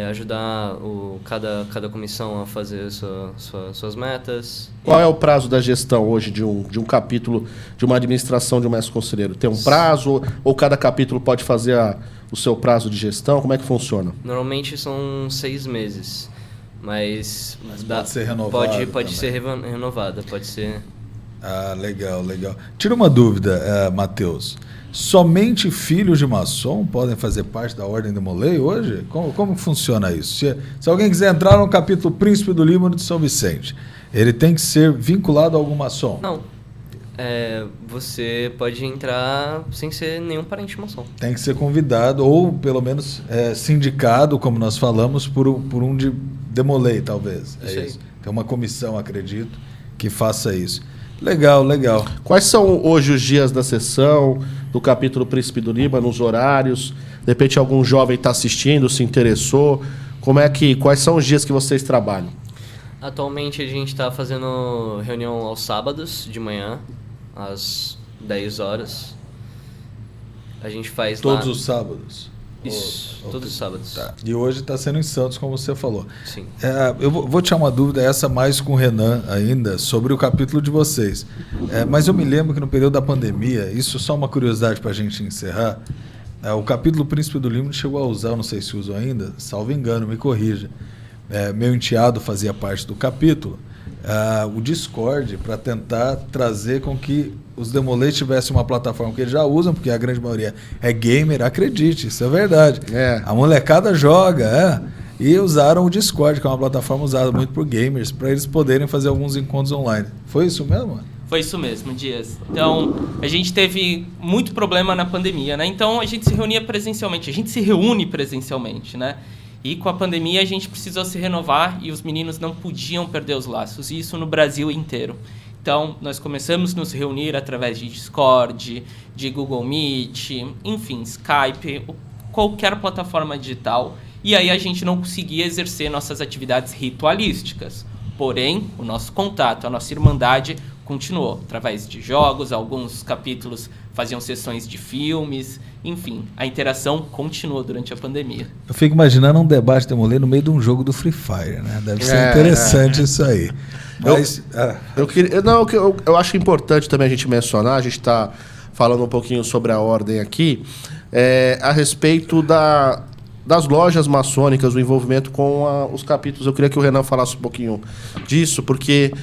ajudar cada comissão a fazer suas metas. Qual é o prazo da gestão hoje de um capítulo, de uma administração de um mestre conselheiro? Tem um prazo ou cada capítulo pode fazer o seu prazo de gestão? Como é que funciona? Normalmente são 6 meses, mas pode ser renovado. Pode ser renovada, pode ser... Ah, legal. Tira uma dúvida, Matheus. Somente filhos de maçom podem fazer parte da Ordem de Molay hoje? Como funciona isso? Se alguém quiser entrar no capítulo Príncipe do Líbano de São Vicente, ele tem que ser vinculado a algum maçom? Não. Você pode entrar sem ser nenhum parente maçom. Tem que ser convidado, ou pelo menos sindicado, como nós falamos, por um de Molay, talvez. Isso. Tem uma comissão, acredito, que faça isso. Legal. Quais são hoje os dias da sessão do capítulo Príncipe do Líbano, os horários? De repente algum jovem está assistindo, se interessou. Quais são os dias que vocês trabalham? Atualmente a gente está fazendo reunião aos sábados de manhã, às 10 horas. A gente faz todos lá... os sábados? Isso, todos os sábados. Tá. E hoje está sendo em Santos, como você falou. Sim. Eu vou tirar uma dúvida, essa mais com o Renan ainda, sobre o capítulo de vocês. Mas eu me lembro que no período da pandemia, isso só uma curiosidade para a gente encerrar, o capítulo Príncipe do Líbano chegou a usar, não sei se usam ainda, salvo engano, me corrija. Meu enteado fazia parte do capítulo, o Discord, para tentar trazer com que os Demolay tivessem uma plataforma que eles já usam, porque a grande maioria é gamer, acredite, isso é verdade. A molecada joga, e usaram o Discord, que é uma plataforma usada muito por gamers, para eles poderem fazer alguns encontros online. Foi isso mesmo? Foi isso mesmo, Dias. Então, a gente teve muito problema na pandemia, né? Então, a gente se reunia presencialmente, a gente se reúne presencialmente, né? E com a pandemia a gente precisou se renovar e os meninos não podiam perder os laços, e isso no Brasil inteiro. Então, nós começamos a nos reunir através de Discord, de Google Meet, enfim, Skype, qualquer plataforma digital. E aí a gente não conseguia exercer nossas atividades ritualísticas. Porém, o nosso contato, a nossa irmandade continuou através de jogos, alguns capítulos faziam sessões de filmes, enfim, a interação continuou durante a pandemia. Eu fico imaginando um debate de Molay no meio de um jogo do Free Fire, né? Deve ser interessante isso aí. Mas, eu acho importante também a gente mencionar, a gente está falando um pouquinho sobre a ordem aqui, a respeito das lojas maçônicas, o envolvimento com os capítulos. Eu queria que o Renan falasse um pouquinho disso, porque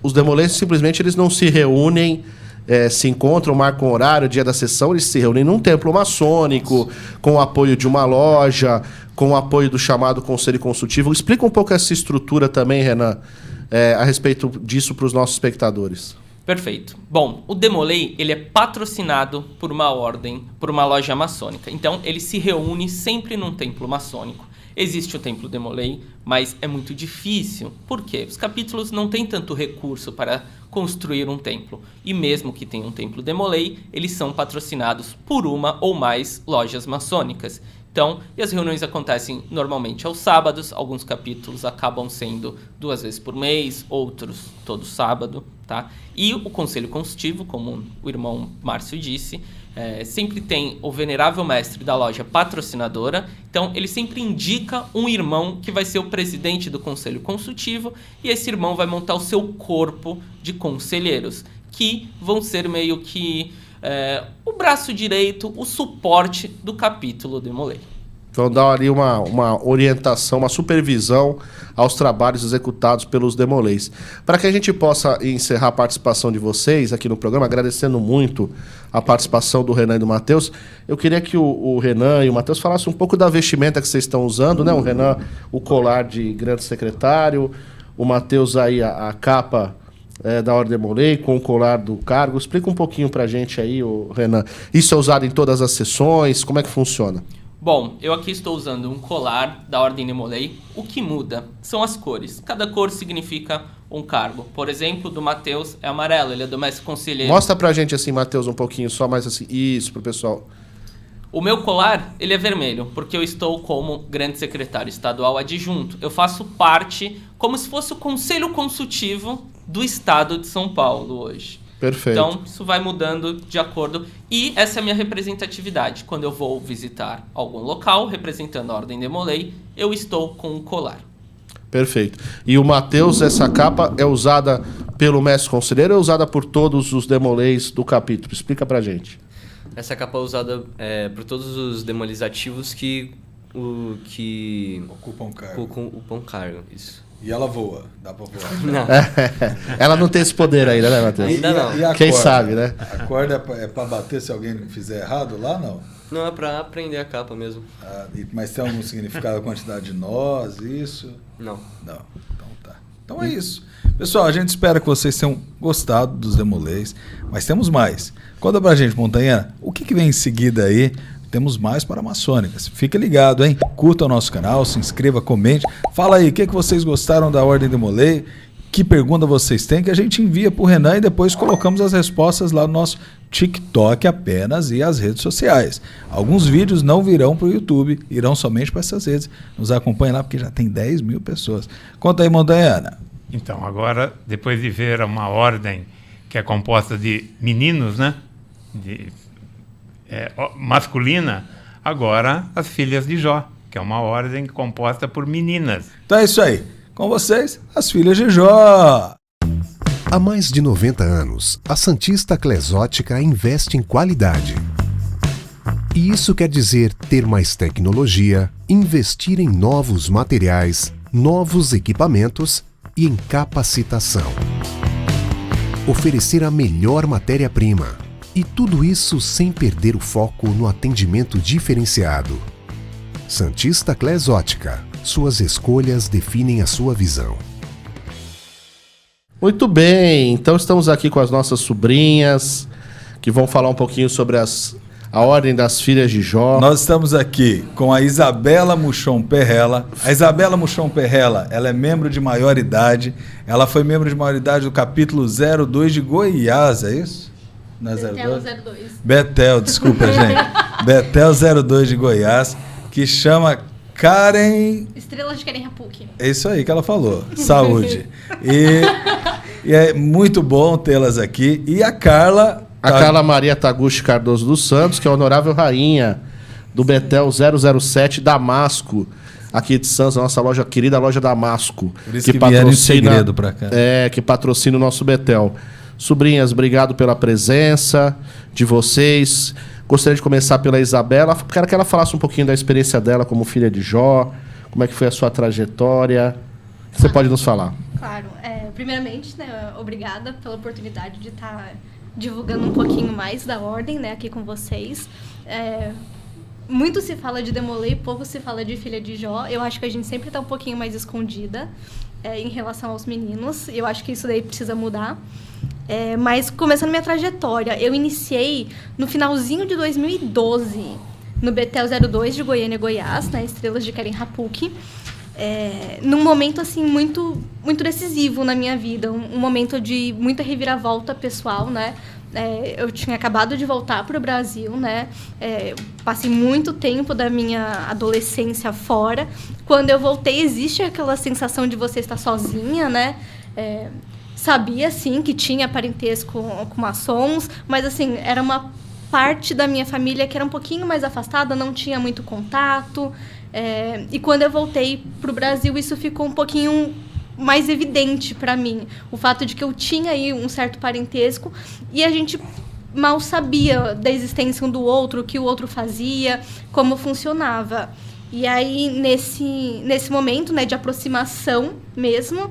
os Demolês simplesmente eles não se reúnem, se encontram, marcam horário, dia da sessão, eles se reúnem num templo maçônico, com o apoio de uma loja, com o apoio do chamado Conselho Consultivo. Explica um pouco essa estrutura também, Renan, a respeito disso para os nossos espectadores. Perfeito. Bom, o Demolay, ele é patrocinado por uma ordem, por uma loja maçônica. Então, ele se reúne sempre num templo maçônico. Existe o templo Demolay, mas é muito difícil. Por quê? Os capítulos não têm tanto recurso para construir um templo. E mesmo que tenha um templo Demolay, eles são patrocinados por uma ou mais lojas maçônicas. Então, e as reuniões acontecem normalmente aos sábados, alguns capítulos acabam sendo 2 vezes por mês, outros todo sábado, tá? E o Conselho Consultivo, como o irmão Márcio disse, sempre tem o venerável mestre da loja patrocinadora, então ele sempre indica um irmão que vai ser o presidente do Conselho Consultivo, e esse irmão vai montar o seu corpo de conselheiros, que vão ser meio que o braço direito, o suporte do capítulo Demolay. Vão dar ali uma orientação, uma supervisão aos trabalhos executados pelos Demolays. Para que a gente possa encerrar a participação de vocês aqui no programa, agradecendo muito a participação do Renan e do Matheus, eu queria que o Renan e o Matheus falassem um pouco da vestimenta que vocês estão usando, né? O Renan, o colar de grande secretário, o Matheus aí a capa da Ordem Demolei, com o colar do cargo. Explica um pouquinho pra gente aí, Renan. Isso é usado em todas as sessões? Como é que funciona? Bom, eu aqui estou usando um colar da Ordem Demolei. O que muda são as cores. Cada cor significa um cargo. Por exemplo, do Matheus é amarelo, ele é do mestre conselheiro. Mostra pra gente assim, Matheus, um pouquinho, só mais assim. Isso, pro pessoal. O meu colar, ele é vermelho, porque eu estou como grande secretário estadual adjunto. Eu faço parte, como se fosse o conselho consultivo do estado de São Paulo hoje. Perfeito. Então, isso vai mudando de acordo. E essa é a minha representatividade. Quando eu vou visitar algum local, representando a Ordem Demolei, eu estou com o colar. Perfeito. E o Matheus, essa capa é usada pelo mestre conselheiro ou é usada por todos os demoleis do capítulo? Explica pra gente. Essa capa é usada por todos os demoleis ativos que ocupam cargo. Isso. E ela voa, dá pra voar. Não. Ela não tem esse poder ainda, né, Matheus? Ainda não. E a Quem corda? sabe, né? A corda é pra bater se alguém fizer errado lá, não? Não, é pra prender a capa mesmo. Mas tem algum significado a quantidade de nós, isso? Não. Não. Então tá. Então é isso. Pessoal, a gente espera que vocês tenham gostado dos demoleis, mas temos mais. Conta pra gente, Montanha, o que vem em seguida aí? Temos mais para maçônicas. Fique ligado, hein? Curta o nosso canal, se inscreva, comente. Fala aí, o que vocês gostaram da Ordem Demolei? Que pergunta vocês têm que a gente envia pro Renan e depois colocamos as respostas lá no nosso TikTok apenas e as redes sociais. Alguns vídeos não virão pro YouTube, irão somente para essas redes. Nos acompanhe lá porque já tem 10 mil pessoas. Conta aí, Montanha. Então, agora, depois de ver uma ordem que é composta de meninos, né? Masculina, agora as filhas de Jó, que é uma ordem composta por meninas. Então é isso aí. Com vocês, as filhas de Jó. Há mais de 90 anos, a Santista Eclesiástica investe em qualidade. E isso quer dizer ter mais tecnologia, investir em novos materiais, novos equipamentos e em capacitação. Oferecer a melhor matéria-prima. E tudo isso sem perder o foco no atendimento diferenciado. Santista Eclesiástica. Suas escolhas definem a sua visão. Muito bem, então estamos aqui com as nossas sobrinhas, que vão falar um pouquinho sobre a Ordem das Filhas de Jó. Nós estamos aqui com a Isabela Muchon Perrella. A Isabela Muchon Perrella, ela é membro de maioridade. Ela foi membro de maioridade do capítulo 02 de Goiás, é isso? Não é Betel 02. Betel, desculpa, gente. Betel 02 de Goiás, que chama Karen... Estrelas de Karen Rapuk. É isso aí que ela falou. Saúde. E é muito bom tê-las aqui. E a Carla... A Carla Maria Taguchi Cardoso dos Santos, que é a honorável rainha do Betel 007 Damasco, aqui de Santos, a nossa loja, querida loja Damasco. Por isso que vieram em segredo pra cá. Que patrocina o nosso Betel. Sobrinhas, obrigado pela presença de vocês. Gostaria de começar pela Isabela. Quero que ela falasse um pouquinho da experiência dela como filha de Jó, como é que foi a sua trajetória. Você pode nos falar? Claro. Primeiramente, né, obrigada pela oportunidade de estar divulgando um pouquinho mais da Ordem, né, aqui com vocês. Muito se fala de Demolei, pouco se fala de filha de Jó. Eu acho que a gente sempre está um pouquinho mais escondida em relação aos meninos. Eu acho que isso daí precisa mudar. Mas começando minha trajetória, eu iniciei no finalzinho de 2012, no Betel 02 de Goiânia, Goiás, na Estrelas de Karen Rapuk, num momento assim muito, muito decisivo na minha vida, um momento de muita reviravolta pessoal, né? Eu tinha acabado de voltar para o Brasil, né? Passei muito tempo da minha adolescência fora. Quando eu voltei, existe aquela sensação de você estar sozinha, né? Sabia, sim, que tinha parentesco com maçons, mas, assim, era uma parte da minha família que era um pouquinho mais afastada, não tinha muito contato. E quando eu voltei para o Brasil, isso ficou um pouquinho mais evidente para mim. O fato de que eu tinha aí um certo parentesco e a gente mal sabia da existência um do outro, o que o outro fazia, como funcionava. E aí, nesse momento, né, de aproximação mesmo,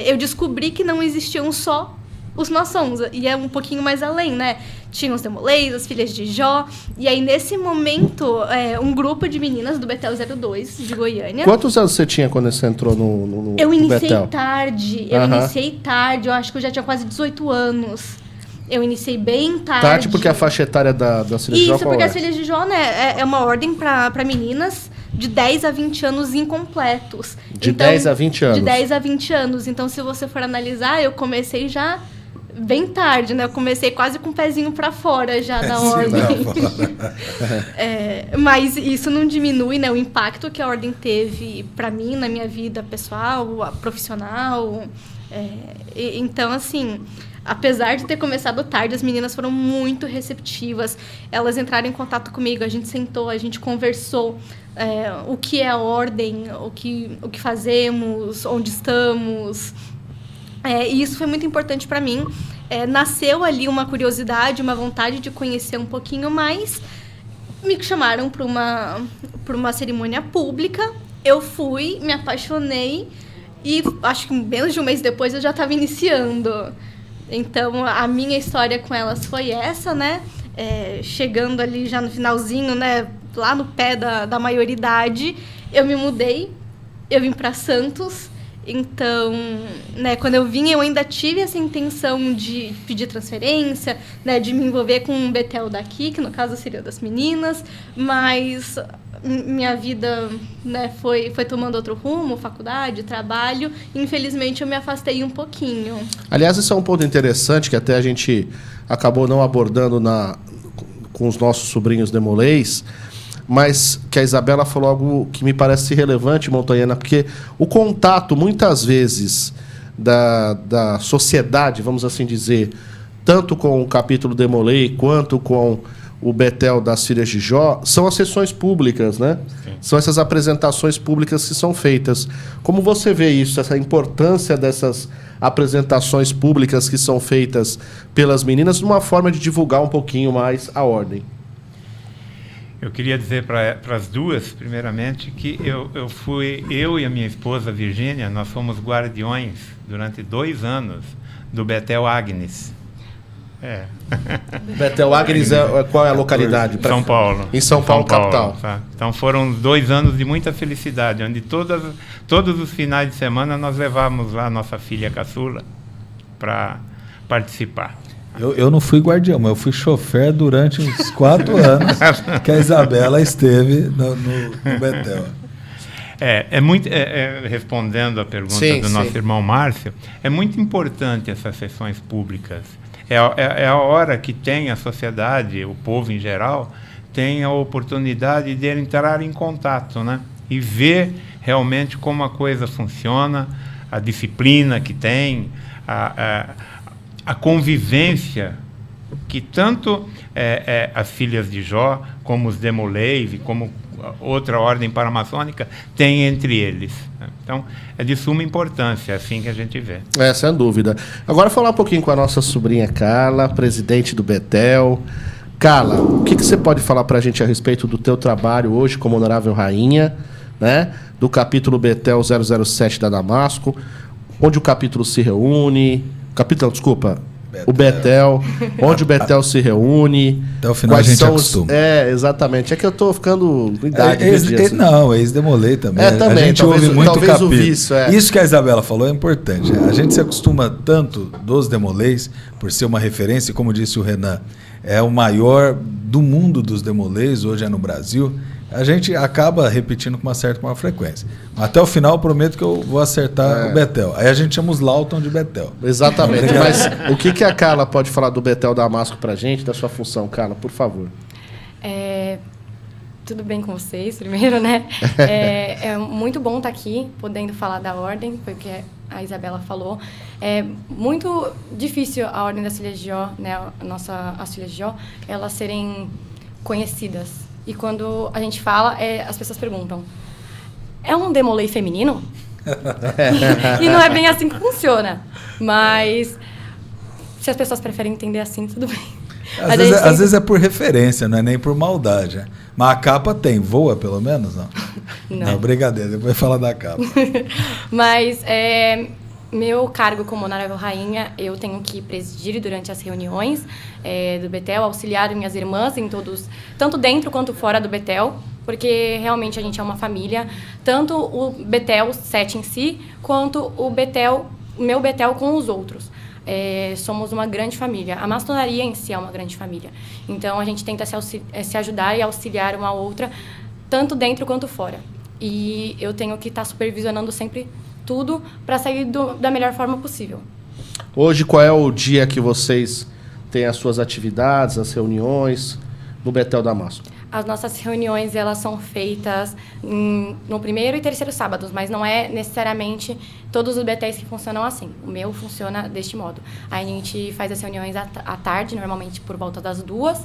eu descobri que não existiam só os maçons. E é um pouquinho mais além, né? Tinha os Demolês, as filhas de Jó. E aí, nesse momento, um grupo de meninas do Betel 02, de Goiânia. Quantos anos você tinha quando você entrou no Eu iniciei Betel? tarde. Eu acho que eu já tinha quase 18 anos. Eu iniciei bem tarde. Tarde porque a faixa etária das filhas de Jó Isso, porque as filhas de Jó, né, é uma ordem para meninas de 10 a 20 anos incompletos. De 10 a 20 anos. De 10 a 20 anos. Então, se você for analisar, eu comecei já bem tarde, né? Eu comecei quase com o pezinho para fora já da ordem. Mas isso não diminui, né, o impacto que a ordem teve para mim, na minha vida pessoal, profissional. Então, assim... Apesar de ter começado tarde, as meninas foram muito receptivas. Elas entraram em contato comigo, a gente sentou, a gente conversou o que é a ordem, o que fazemos, onde estamos. E isso foi muito importante para mim. Nasceu ali uma curiosidade, uma vontade de conhecer um pouquinho mais. Me chamaram para uma cerimônia pública. Eu fui, me apaixonei e acho que menos de um mês depois eu já estava iniciando. Então, a minha história com elas foi essa, né? Chegando ali já no finalzinho, né? Lá no pé da maioridade, eu me mudei, eu vim para Santos. Então, né, quando eu vim, eu ainda tive essa intenção de pedir transferência, né, de me envolver com um Betel daqui, que no caso seria das meninas, mas minha vida, né, foi tomando outro rumo, faculdade, trabalho, e infelizmente eu me afastei um pouquinho. Aliás, esse é um ponto interessante que até a gente acabou não abordando com os nossos sobrinhos Demolês, mas que a Isabela falou algo que me parece relevante, Montanhana, porque o contato, muitas vezes, da sociedade, vamos assim dizer, tanto com o capítulo Demolei quanto com o Betel das Filhas de Jó, são as sessões públicas, né? Sim. São essas apresentações públicas que são feitas. Como você vê isso, essa importância dessas apresentações públicas que são feitas pelas meninas, numa forma de divulgar um pouquinho mais a ordem? Eu queria dizer para as duas, primeiramente, que eu e a minha esposa Virgínia, nós fomos guardiões durante 2 anos do Betel Agnes. Betel Agnes, qual é a localidade? São Paulo. Em São Paulo, capital. Tá? Então foram 2 anos de muita felicidade, onde todos os finais de semana nós levávamos lá a nossa filha caçula para participar. Eu não fui guardião, mas eu fui chofer durante uns 4 anos que a Isabela esteve no Betel. Respondendo a pergunta do nosso irmão Márcio, é muito importante essas sessões públicas. É a hora que tem a sociedade, o povo em geral, tem a oportunidade de entrar em contato, né? E ver realmente como a coisa funciona, a disciplina que tem, a convivência que tanto as Filhas de Jó, como os Demolei, como outra ordem paramaçônica, tem entre eles. Então, é de suma importância, é assim que a gente vê. Sem dúvida. Agora falar um pouquinho com a nossa sobrinha Carla, presidente do Betel. Carla, o que você pode falar para a gente a respeito do teu trabalho hoje como honorável rainha, né, do capítulo Betel 007 da Damasco, onde o capítulo se reúne... O Betel, onde o Betel se reúne. Até o final a gente acostuma. Exatamente. É que eu tô ficando com idade. Não, ex-Demolei também. Também. A gente talvez, ouve muito talvez capítulo. Isso que a Isabela falou é importante. A gente se acostuma tanto dos Demoleis, por ser uma referência, e como disse o Renan, é o maior do mundo dos Demoleis, hoje é no Brasil. A gente acaba repetindo com uma certa maior frequência. Até o final, eu prometo que eu vou acertar o Betel. Aí a gente chama os Lawton de Betel. Exatamente. Mas o que a Carla pode falar do Betel Damasco pra gente, da sua função, Carla, por favor? Tudo bem com vocês, primeiro, né? É muito bom estar aqui, podendo falar da ordem, porque a Isabela falou. É muito difícil a ordem das Filhas de Jó, né? As Filhas de Jó, elas serem conhecidas. E quando a gente fala, as pessoas perguntam, é um Demolei feminino? E não é bem assim que funciona. Mas se as pessoas preferem entender assim, tudo bem. Às vezes é por referência, não é nem por maldade. Né? Mas a capa voa pelo menos? Não, brincadeira, depois fala da capa. Mas Meu cargo como honorável rainha, eu tenho que presidir durante as reuniões do Betel, auxiliar minhas irmãs em todos, tanto dentro quanto fora do Betel, porque realmente a gente é uma família, tanto o Betel 7 em si, quanto o meu Betel com os outros. Somos uma grande família. A maçonaria em si é uma grande família. Então, a gente tenta se ajudar e auxiliar uma a outra, tanto dentro quanto fora. E eu tenho que estar supervisionando sempre tudo para sair da melhor forma possível. Hoje, qual é o dia que vocês têm as suas atividades, as reuniões no Betel Damasco? As nossas reuniões, elas são feitas no primeiro e terceiro sábados, mas não é necessariamente todos os betéis que funcionam assim. O meu funciona deste modo. A gente faz as reuniões à tarde, normalmente por volta das 2h,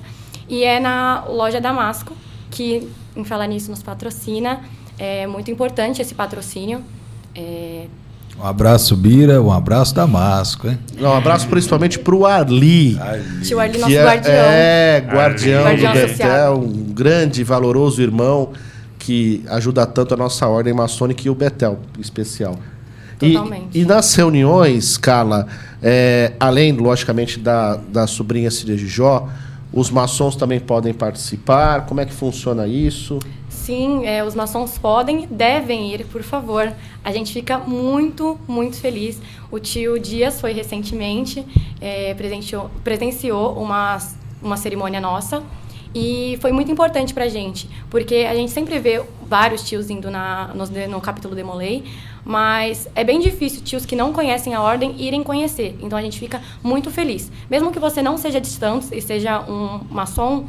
e é na loja Damasco, que, em falar nisso, nos patrocina. É muito importante esse patrocínio. Um abraço, Bira, um abraço, Damasco, hein? Um abraço principalmente pro Arli. Tio Arli, nosso guardião. Guardião do Guardião Betel, associado. um grande e valoroso irmão que ajuda tanto a nossa ordem maçônica e o Betel em especial. Totalmente. E nas reuniões, Carla, além, logicamente, da sobrinha Filha de Jó, os maçons também podem participar? Como é que funciona isso? Sim, os maçons podem e devem ir, por favor. A gente fica muito, muito feliz. O tio Dias foi recentemente, presenciou uma cerimônia nossa e foi muito importante pra gente, porque a gente sempre vê vários tios indo no capítulo Demolei, mas é bem difícil tios que não conhecem a ordem irem conhecer. Então a gente fica muito feliz. Mesmo que você não seja de Santos e seja um maçom,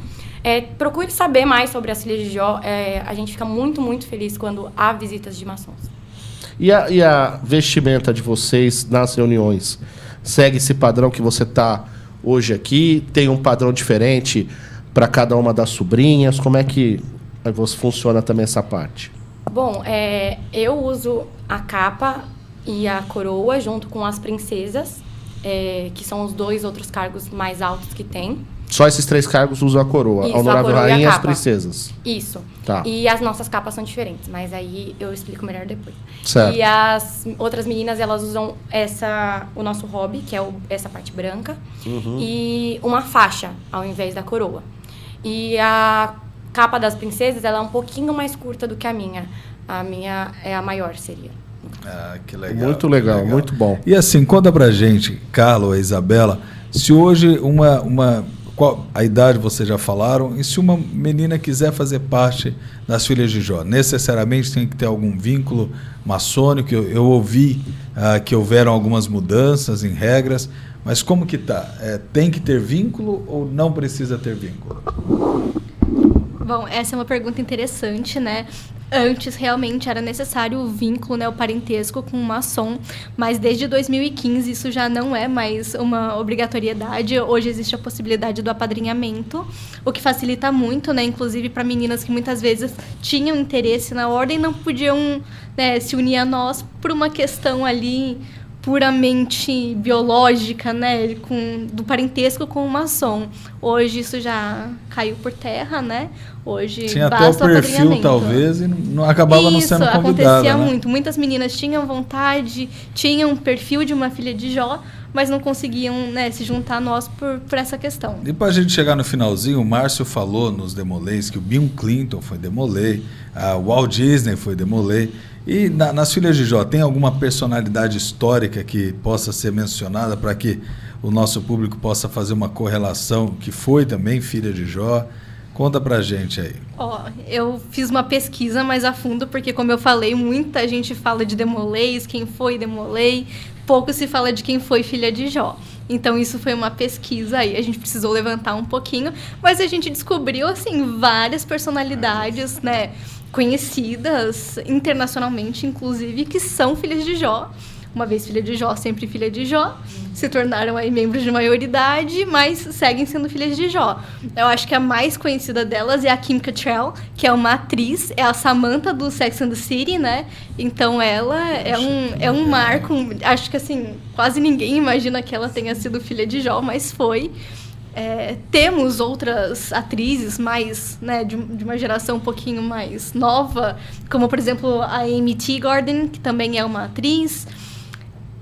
procure saber mais sobre as Filhas de Jó. A gente fica muito, muito feliz quando há visitas de maçons. E a vestimenta de vocês nas reuniões? Segue esse padrão que você está hoje aqui? Tem um padrão diferente para cada uma das sobrinhas? Como é que funciona também essa parte? Bom, eu uso a capa e a coroa junto com as princesas, que são os 2 outros cargos mais altos que tem. Só esses 3 cargos usam a coroa? Isso, a honorável a rainha e as capa. princesas? Isso. Tá. E as nossas capas são diferentes, mas aí eu explico melhor depois. Certo. E as outras meninas, elas usam o nosso hobby, que é essa parte branca, e uma faixa ao invés da coroa. E a capa das princesas, ela é um pouquinho mais curta do que a minha. A minha é a maior, seria. Ah, que legal. Muito legal, muito bom. E assim, conta pra gente, Carla ou Isabela, se hoje qual a idade vocês já falaram, e se uma menina quiser fazer parte das Filhas de Jó, necessariamente tem que ter algum vínculo maçônico? Eu ouvi que houveram algumas mudanças em regras, mas como que tá? Tem que ter vínculo ou não precisa ter vínculo? Bom, essa é uma pergunta interessante, né? Antes, realmente, era necessário o vínculo, né, o parentesco com o maçom, mas desde 2015 isso já não é mais uma obrigatoriedade. Hoje existe a possibilidade do apadrinhamento, o que facilita muito, né, inclusive para meninas que muitas vezes tinham interesse na ordem e não podiam, né, se unir a nós por uma questão ali puramente biológica, né, do parentesco com o maçom. Hoje isso já caiu por terra, né? Hoje tinha basta até o perfil, talvez, e não acabava não sendo convidada. Isso acontecia muito. Muitas meninas tinham vontade, tinham um perfil de uma filha de Jó, mas não conseguiam, né, se juntar a nós por essa questão. E para a gente chegar no finalzinho, o Márcio falou nos Demoleis que o Bill Clinton foi Demolei, o Walt Disney foi Demolei. E nas Filhas de Jó, tem alguma personalidade histórica que possa ser mencionada para que o nosso público possa fazer uma correlação que foi também filha de Jó? Conta pra gente aí. Eu fiz uma pesquisa mais a fundo, porque, como eu falei, muita gente fala de Demoleis, quem foi Demolei, pouco se fala de quem foi filha de Jó. Então, isso foi uma pesquisa aí, a gente precisou levantar um pouquinho, mas a gente descobriu, assim, várias personalidades, né, conhecidas internacionalmente, inclusive, que são filhas de Jó. Uma vez filha de Jó, sempre filha de Jó. Se tornaram aí membros de maioridade, mas seguem sendo filhas de Jó. Eu acho que a mais conhecida delas é a Kim Cattrall, que é uma atriz, é a Samantha do Sex and the City, né? Então ela é um marco. Acho que assim, quase ninguém imagina que ela tenha sido filha de Jó, mas foi. Temos outras atrizes mais, né, de uma geração um pouquinho mais nova, como por exemplo a Amy Teagarden, que também é uma atriz.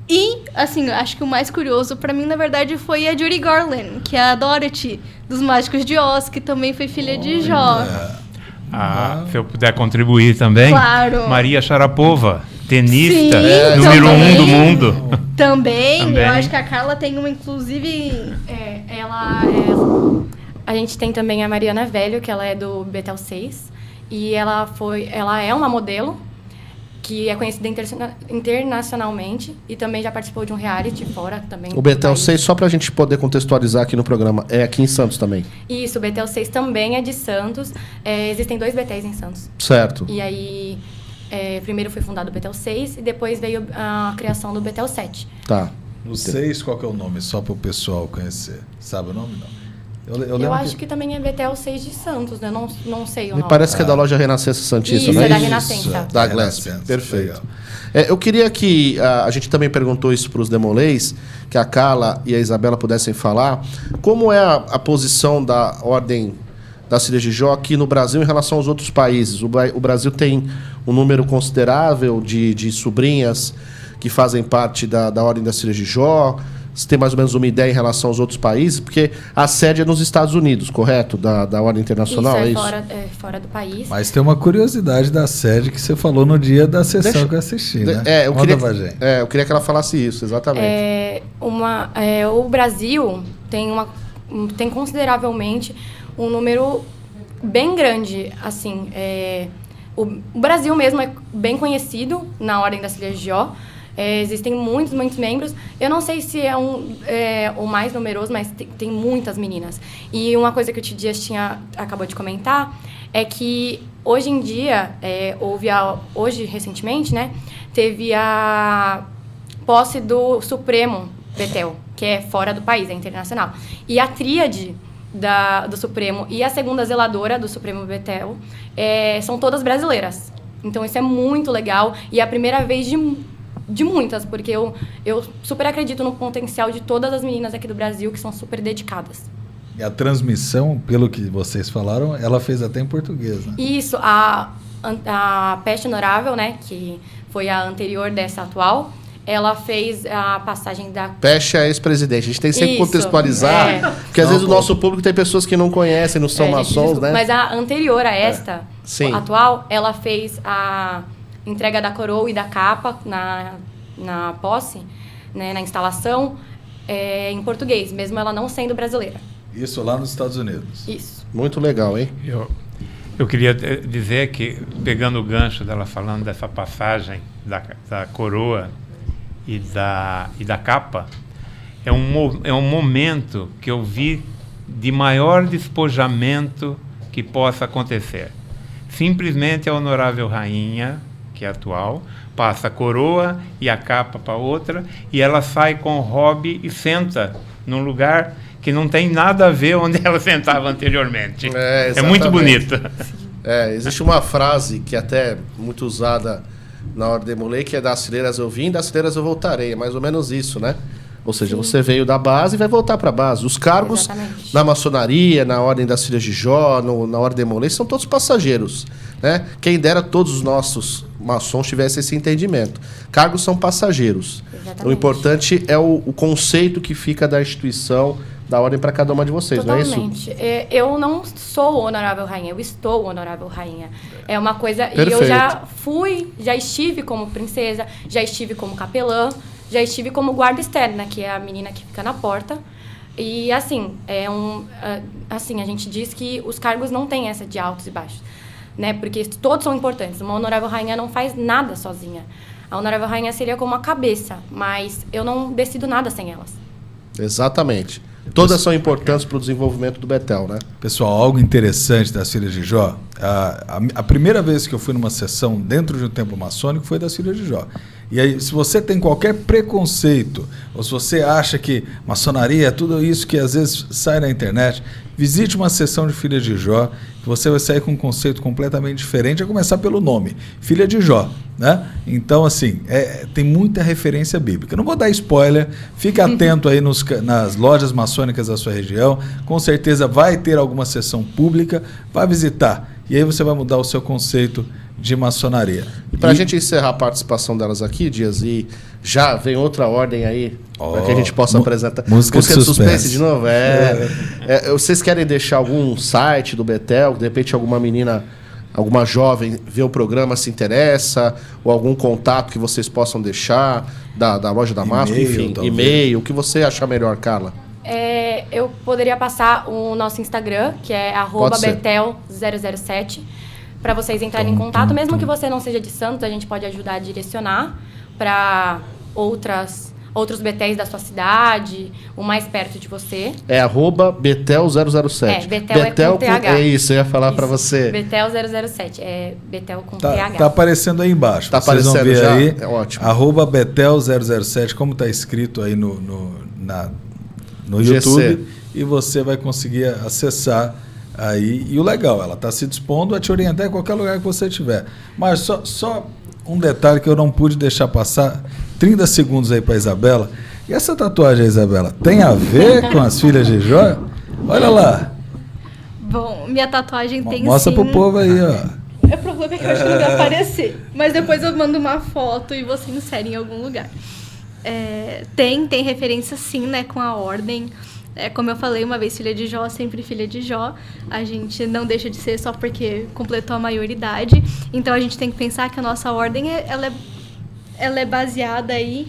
E, assim, acho que o mais curioso pra mim, na verdade, foi a Judy Garland, que é a Dorothy dos Mágicos de Oz, que também foi filha de Jó. Se eu puder contribuir também, Claro. Maria Sharapova, tenista, Sim, número também. 1 do mundo. Também, eu acho que a Carla tem uma, inclusive... A gente tem também a Mariana Velho, que ela é do Betel 6. E ela é uma modelo que é conhecida internacionalmente e também já participou de um reality fora também. O Betel 6, só pra gente poder contextualizar aqui no programa, é aqui em Santos também. Isso, o Betel 6 também é de Santos. Existem 2 Betéis em Santos. Certo. E aí, primeiro foi fundado o Betel 6 e depois veio a criação do Betel 7. Tá. No 6, qual que é o nome? Só para o pessoal conhecer. Sabe o nome, não? Eu acho que também é Betel 6 de Santos, né? Não sei o nome. Me parece que é da loja Renascença Santista, Isso, né? é da Renascença. Da Glass. Perfeito. Eu queria que a gente também perguntou isso para os Demolês, que a Carla e a Isabela pudessem falar. Como é a posição da Ordem das Filhas de Jó aqui no Brasil em relação aos outros países? O Brasil tem um número considerável de sobrinhas que fazem parte da Ordem das Filhas de Jó. Você tem mais ou menos uma ideia em relação aos outros países? Porque a sede é nos Estados Unidos, correto? Da Ordem Internacional, isso? Fora do país. Mas tem uma curiosidade da sede que você falou no dia da sessão que eu assisti, né? Eu queria que ela falasse isso, exatamente. O Brasil tem consideravelmente um número bem grande, assim. O Brasil mesmo é bem conhecido na Ordem das Filhas de Jó. Existem muitos membros. Eu não sei se é o mais numeroso, mas tem muitas meninas. E uma coisa que o Tio Dias acabou de comentar é que hoje em dia, hoje recentemente, né, teve a posse do Supremo Betel, que é fora do país, é internacional. E a tríade do Supremo e a segunda zeladora do Supremo Betel são todas brasileiras. Então isso é muito legal e é a primeira vez de muitas, porque eu super acredito no potencial de todas as meninas aqui do Brasil que são super dedicadas. E a transmissão, pelo que vocês falaram, ela fez até em português, né? Isso, a Peste Honorável, né, que foi a anterior dessa atual, ela fez a passagem da... Peste é ex-presidente. A gente tem que sempre contextualizar, porque às vezes o nosso público tem pessoas que não conhecem, não são maçons, né? Mas a anterior a esta, atual, ela fez a entrega da coroa e da capa na posse, né, na instalação, em português, mesmo ela não sendo brasileira. Isso lá nos Estados Unidos. Isso. Muito legal, hein? Eu queria dizer que, pegando o gancho dela falando dessa passagem da coroa e da capa, é um momento que eu vi de maior despojamento que possa acontecer. Simplesmente a honorável rainha, que é atual, passa a coroa e a capa para outra, e ela sai com o hobby e senta num lugar que não tem nada a ver onde ela sentava anteriormente. É muito bonita. Existe uma frase que até é muito usada na Ordem Demolei, que é das fileiras eu vim, das fileiras eu voltarei. É mais ou menos isso, né? Ou seja, você veio da base e vai voltar para a base. Os cargos na maçonaria, na Ordem das Filhas de Jó, na Ordem Demolei, são todos passageiros, né? Quem dera todos os nossos maçons tivessem esse entendimento. Cargos são passageiros. Exatamente. O importante é o conceito que fica da instituição, da ordem para cada uma de vocês, Totalmente. Não é isso? Eu não sou honorável rainha, eu estou honorável rainha. É uma coisa... Perfeito. E eu já estive como princesa, já estive como capelã, já estive como guarda externa, que é a menina que fica na porta. E assim, a gente diz que os cargos não têm essa de altos e baixos, né? Porque todos são importantes. Uma honorável rainha não faz nada sozinha. A honorável rainha seria como a cabeça, mas eu não decido nada sem elas. Exatamente. Todas são importantes para o desenvolvimento do Betel, né? Pessoal, algo interessante das Filhas de Jó. A primeira vez que eu fui numa sessão dentro de um templo maçônico foi das Filhas de Jó. E aí, se você tem qualquer preconceito, ou se você acha que maçonaria é tudo isso que às vezes sai na internet, visite uma sessão de Filhas de Jó, que você vai sair com um conceito completamente diferente, a começar pelo nome, Filha de Jó, né? Então, assim, tem muita referência bíblica. Eu não vou dar spoiler, fique atento aí nas lojas maçônicas da sua região, com certeza vai ter alguma sessão pública, vai visitar. e aí você vai mudar o seu conceito de maçonaria. E para a gente encerrar a participação delas aqui, Dias, e já vem outra ordem aí, para que a gente possa apresentar. Música de suspense de novo. Vocês querem deixar algum site do Betel, de repente alguma menina, alguma jovem vê o programa, se interessa, ou algum contato que vocês possam deixar da loja da Masco, enfim, e-mail, o que você achar melhor, Carla? Eu poderia passar o nosso Instagram, que é @betel007, para vocês entrarem em contato. Mesmo que você não seja de Santos, a gente pode ajudar a direcionar para outros Betéis da sua cidade, o mais perto de você. É @betel007. Betel com TH. É isso, eu ia falar para você. Betel007, é Betel com TH. Tá aparecendo aí embaixo. Tá Vocês aparecendo vão ver já? aí, É ótimo. @betel007, como tá escrito aí no YouTube, e você vai conseguir acessar aí. E o legal, ela está se dispondo a te orientar em qualquer lugar que você estiver. Mas só um detalhe que eu não pude deixar passar, 30 segundos aí para Isabela. E essa tatuagem, Isabela, tem a ver com as filhas de Jó? Olha lá. Bom, minha tatuagem tem Mostra sim... pro povo aí, ó. O problema é que eu acho que não vai aparecer. Mas depois eu mando uma foto e você insere em algum lugar. Tem referência sim, né, com a ordem. Como eu falei, uma vez filha de Jó, sempre filha de Jó. A gente não deixa de ser só porque completou a maioridade. Então a gente tem que pensar que a nossa ordem ela é baseada aí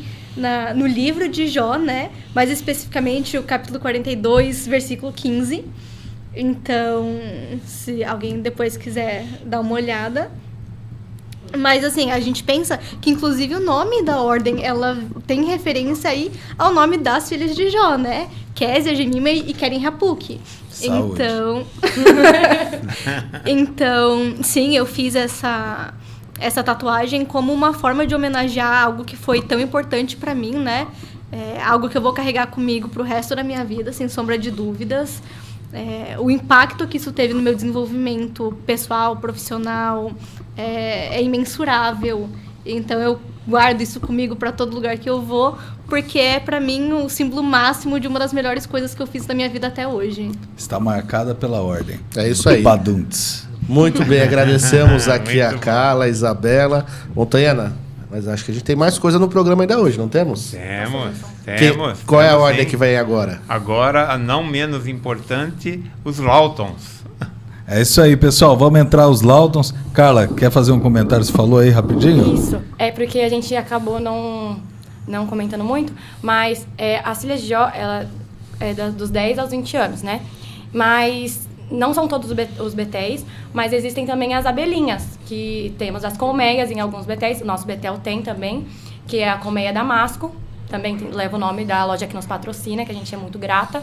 no livro de Jó, né? Mais especificamente o capítulo 42, versículo 15. Então, se alguém depois quiser dar uma olhada. Mas assim, a gente pensa que inclusive o nome da ordem, ela tem referência aí ao nome das filhas de Jó, né? Késia, Genima e Keren Hapuk. Então, sim, eu fiz essa tatuagem como uma forma de homenagear algo que foi tão importante pra mim, né? Algo que eu vou carregar comigo pro resto da minha vida, sem sombra de dúvidas. O impacto que isso teve no meu desenvolvimento pessoal, profissional, é imensurável. Então eu guardo isso comigo para todo lugar que eu vou, porque é para mim o símbolo máximo de uma das melhores coisas que eu fiz na minha vida até hoje. Está marcada pela ordem. É isso aí. Paduntes. Muito bem, agradecemos aqui a Carla, a Isabela. Montanhana, mas acho que a gente tem mais coisa no programa ainda hoje, não temos? Temos. Qual é a ordem que vem agora? Agora, a não menos importante, os Lautons. É isso aí, pessoal. Vamos entrar os Lautons. Carla, quer fazer um comentário? Você falou aí rapidinho? Isso. É porque a gente acabou não comentando muito, mas as filhas de Jó, ela é dos 10 aos 20 anos, né? Mas não são todos os betéis, mas existem também as abelhinhas, que temos as colmeias em alguns betéis. O nosso betel tem também, que é a colmeia Damasco. Também leva o nome da loja que nos patrocina, que a gente é muito grata.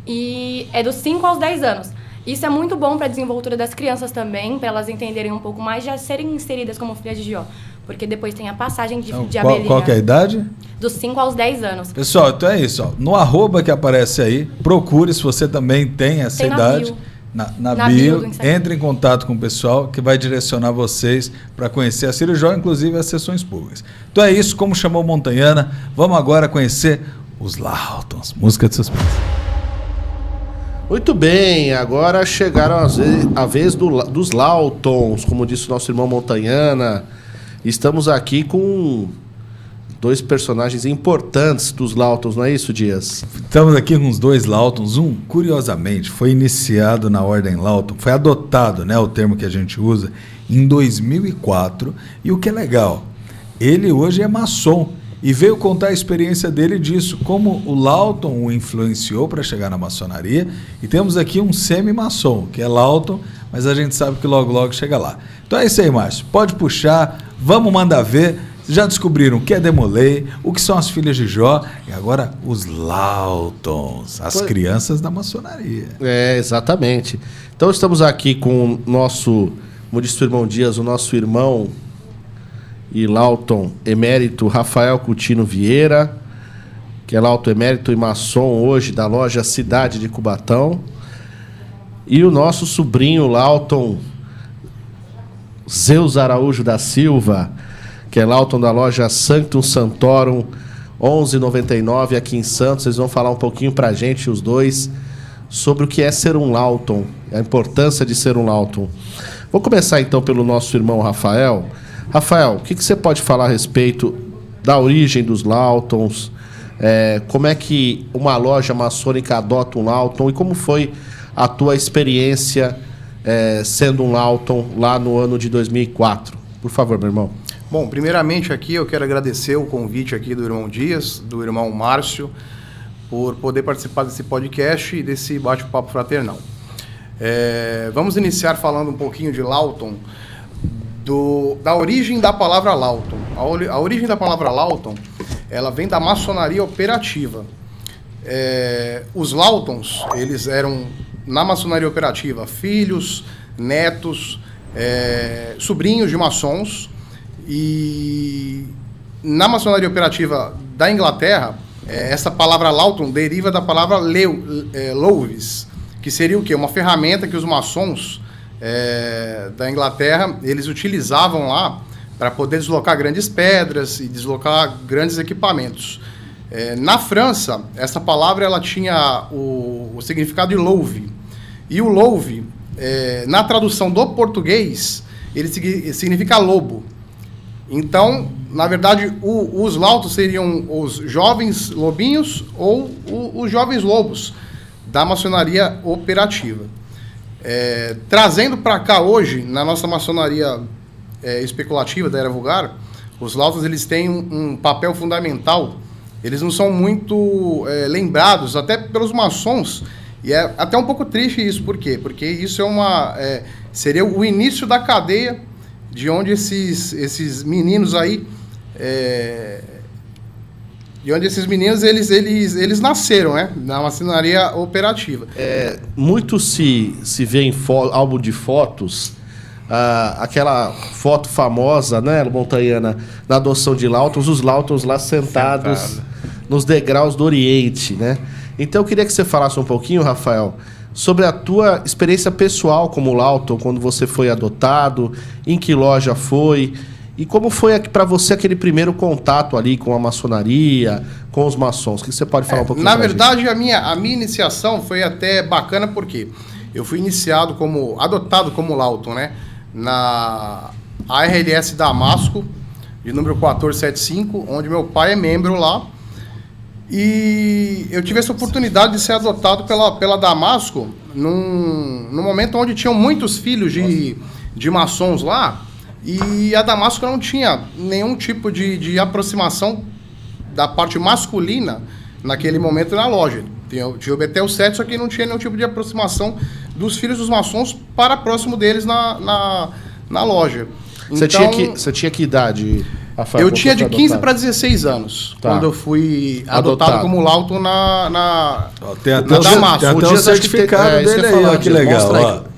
E é dos 5 aos 10 anos. Isso é muito bom para a desenvoltura das crianças também, para elas entenderem um pouco mais, já serem inseridas como filhas de Jó. Porque depois tem a passagem de abelhinha. Qual que é a idade? Dos 5 aos 10 anos. Pessoal, então é isso. Ó. No @ que aparece aí, procure se você também tem essa idade. Na bio, entre em contato com o pessoal que vai direcionar vocês para conhecer a Filhas de Jó, inclusive as sessões públicas. Então é isso, como chamou Montanhana, vamos agora conhecer os Lautons, música de suspense. Muito bem, agora chegaram a vez dos Lautons, como disse o nosso irmão Montanhana. Estamos aqui com 2 personagens importantes dos Lautons, não é isso, Dias? Estamos aqui com os 2 Lautons. Um, curiosamente, foi iniciado na Ordem Lauton, foi adotado, né, o termo que a gente usa, em 2004. E o que é legal, ele hoje é maçom e veio contar a experiência dele disso, como o Lauton o influenciou para chegar na maçonaria. E temos aqui um semi-maçom, que é Lauton, mas a gente sabe que logo, logo chega lá. Então é isso aí, Márcio. Pode puxar, vamos mandar ver. Já descobriram o que é Demolei, o que são as filhas de Jó e agora os Lautons, as crianças da maçonaria. Exatamente. Então estamos aqui com o nosso, como disse o irmão Dias, o nosso irmão e Lauton emérito Rafael Coutinho Vieira, que é Lauton emérito e maçom hoje da loja Cidade de Cubatão, e o nosso sobrinho Lauton Zeus Araújo da Silva, que é Lauton da loja Sanctum Santorum 1199 aqui em Santos. Eles vão falar um pouquinho pra gente, os dois, sobre o que é ser um Lawton, a importância de ser um Lawton. Vou começar então pelo nosso irmão Rafael. Rafael, o que você pode falar a respeito da origem dos Lawtons? Como é que uma loja maçônica adota um Lawton e como foi a tua experiência sendo um Lawton lá no ano de 2004? Por favor, meu irmão. Bom, primeiramente aqui eu quero agradecer o convite aqui do irmão Dias, do irmão Márcio, por poder participar desse podcast e desse bate-papo fraternal. Vamos iniciar falando um pouquinho de Lawton, da origem da palavra Lawton. A origem da palavra Lawton, ela vem da maçonaria operativa. Os Lawtons, eles eram, na maçonaria operativa, filhos, netos, sobrinhos de maçons, e na maçonaria operativa da Inglaterra, essa palavra Lawton deriva da palavra Loaves, que seria o quê? Uma ferramenta que os maçons da Inglaterra, eles utilizavam lá para poder deslocar grandes pedras e deslocar grandes equipamentos. Na França, essa palavra ela tinha o significado de louve. E o louve, na tradução do português, ele significa lobo. Então, na verdade, os Lawtons seriam os jovens lobinhos ou os jovens lobos da maçonaria operativa. Trazendo para cá hoje, na nossa maçonaria especulativa da Era Vulgar, os Lawtons eles têm um papel fundamental. Eles não são muito lembrados, até pelos maçons, e é até um pouco triste isso. Por quê? Porque isso seria o início da cadeia de onde esses meninos aí, eles nasceram, né? Na maçonaria operativa. Muito se vê em álbum de fotos, aquela foto famosa, né, Montanhana, na adoção de Lawtons, os Lawtons lá sentados nos degraus do Oriente, né? Então eu queria que você falasse um pouquinho, Rafael, sobre a tua experiência pessoal como Lawton, quando você foi adotado, em que loja foi, e como foi para você aquele primeiro contato ali com a maçonaria, com os maçons. O que você pode falar um pouquinho? Na verdade, a minha iniciação foi até bacana, porque eu fui adotado como Lawton, né? Na ARLS Damasco, de número 1475, onde meu pai é membro lá. E eu tive essa oportunidade de ser adotado pela Damasco num momento onde tinham muitos filhos de maçons lá, e a Damasco não tinha nenhum tipo de aproximação da parte masculina naquele momento na loja. Tinha o Betel 7, só que não tinha nenhum tipo de aproximação dos filhos dos maçons para próximo deles na loja. Você tinha que idade, Rafael? Eu tinha de 15 para 16 anos, quando eu fui adotado como Lawton na Damasco. Tem até o certificado dele aí, ó, que legal. Ó.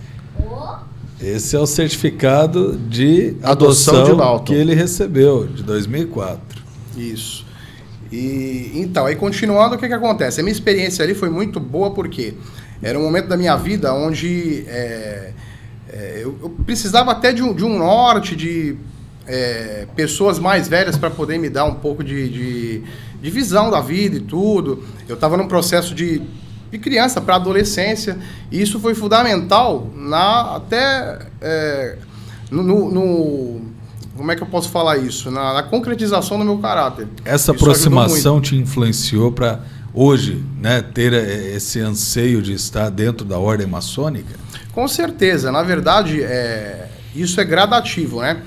Esse é o certificado de adoção de Lawton que ele recebeu, de 2004. Isso. E então, aí continuando, o que acontece? A minha experiência ali foi muito boa, porque era um momento da minha vida onde eu precisava até de um norte, de pessoas mais velhas para poder me dar um pouco de visão da vida e tudo. Eu estava num processo de criança para adolescência, e isso foi fundamental como é que eu posso falar isso? Na concretização do meu caráter. Essa aproximação te influenciou para hoje, né, ter esse anseio de estar dentro da ordem maçônica? Com certeza. Na verdade, isso é gradativo, né?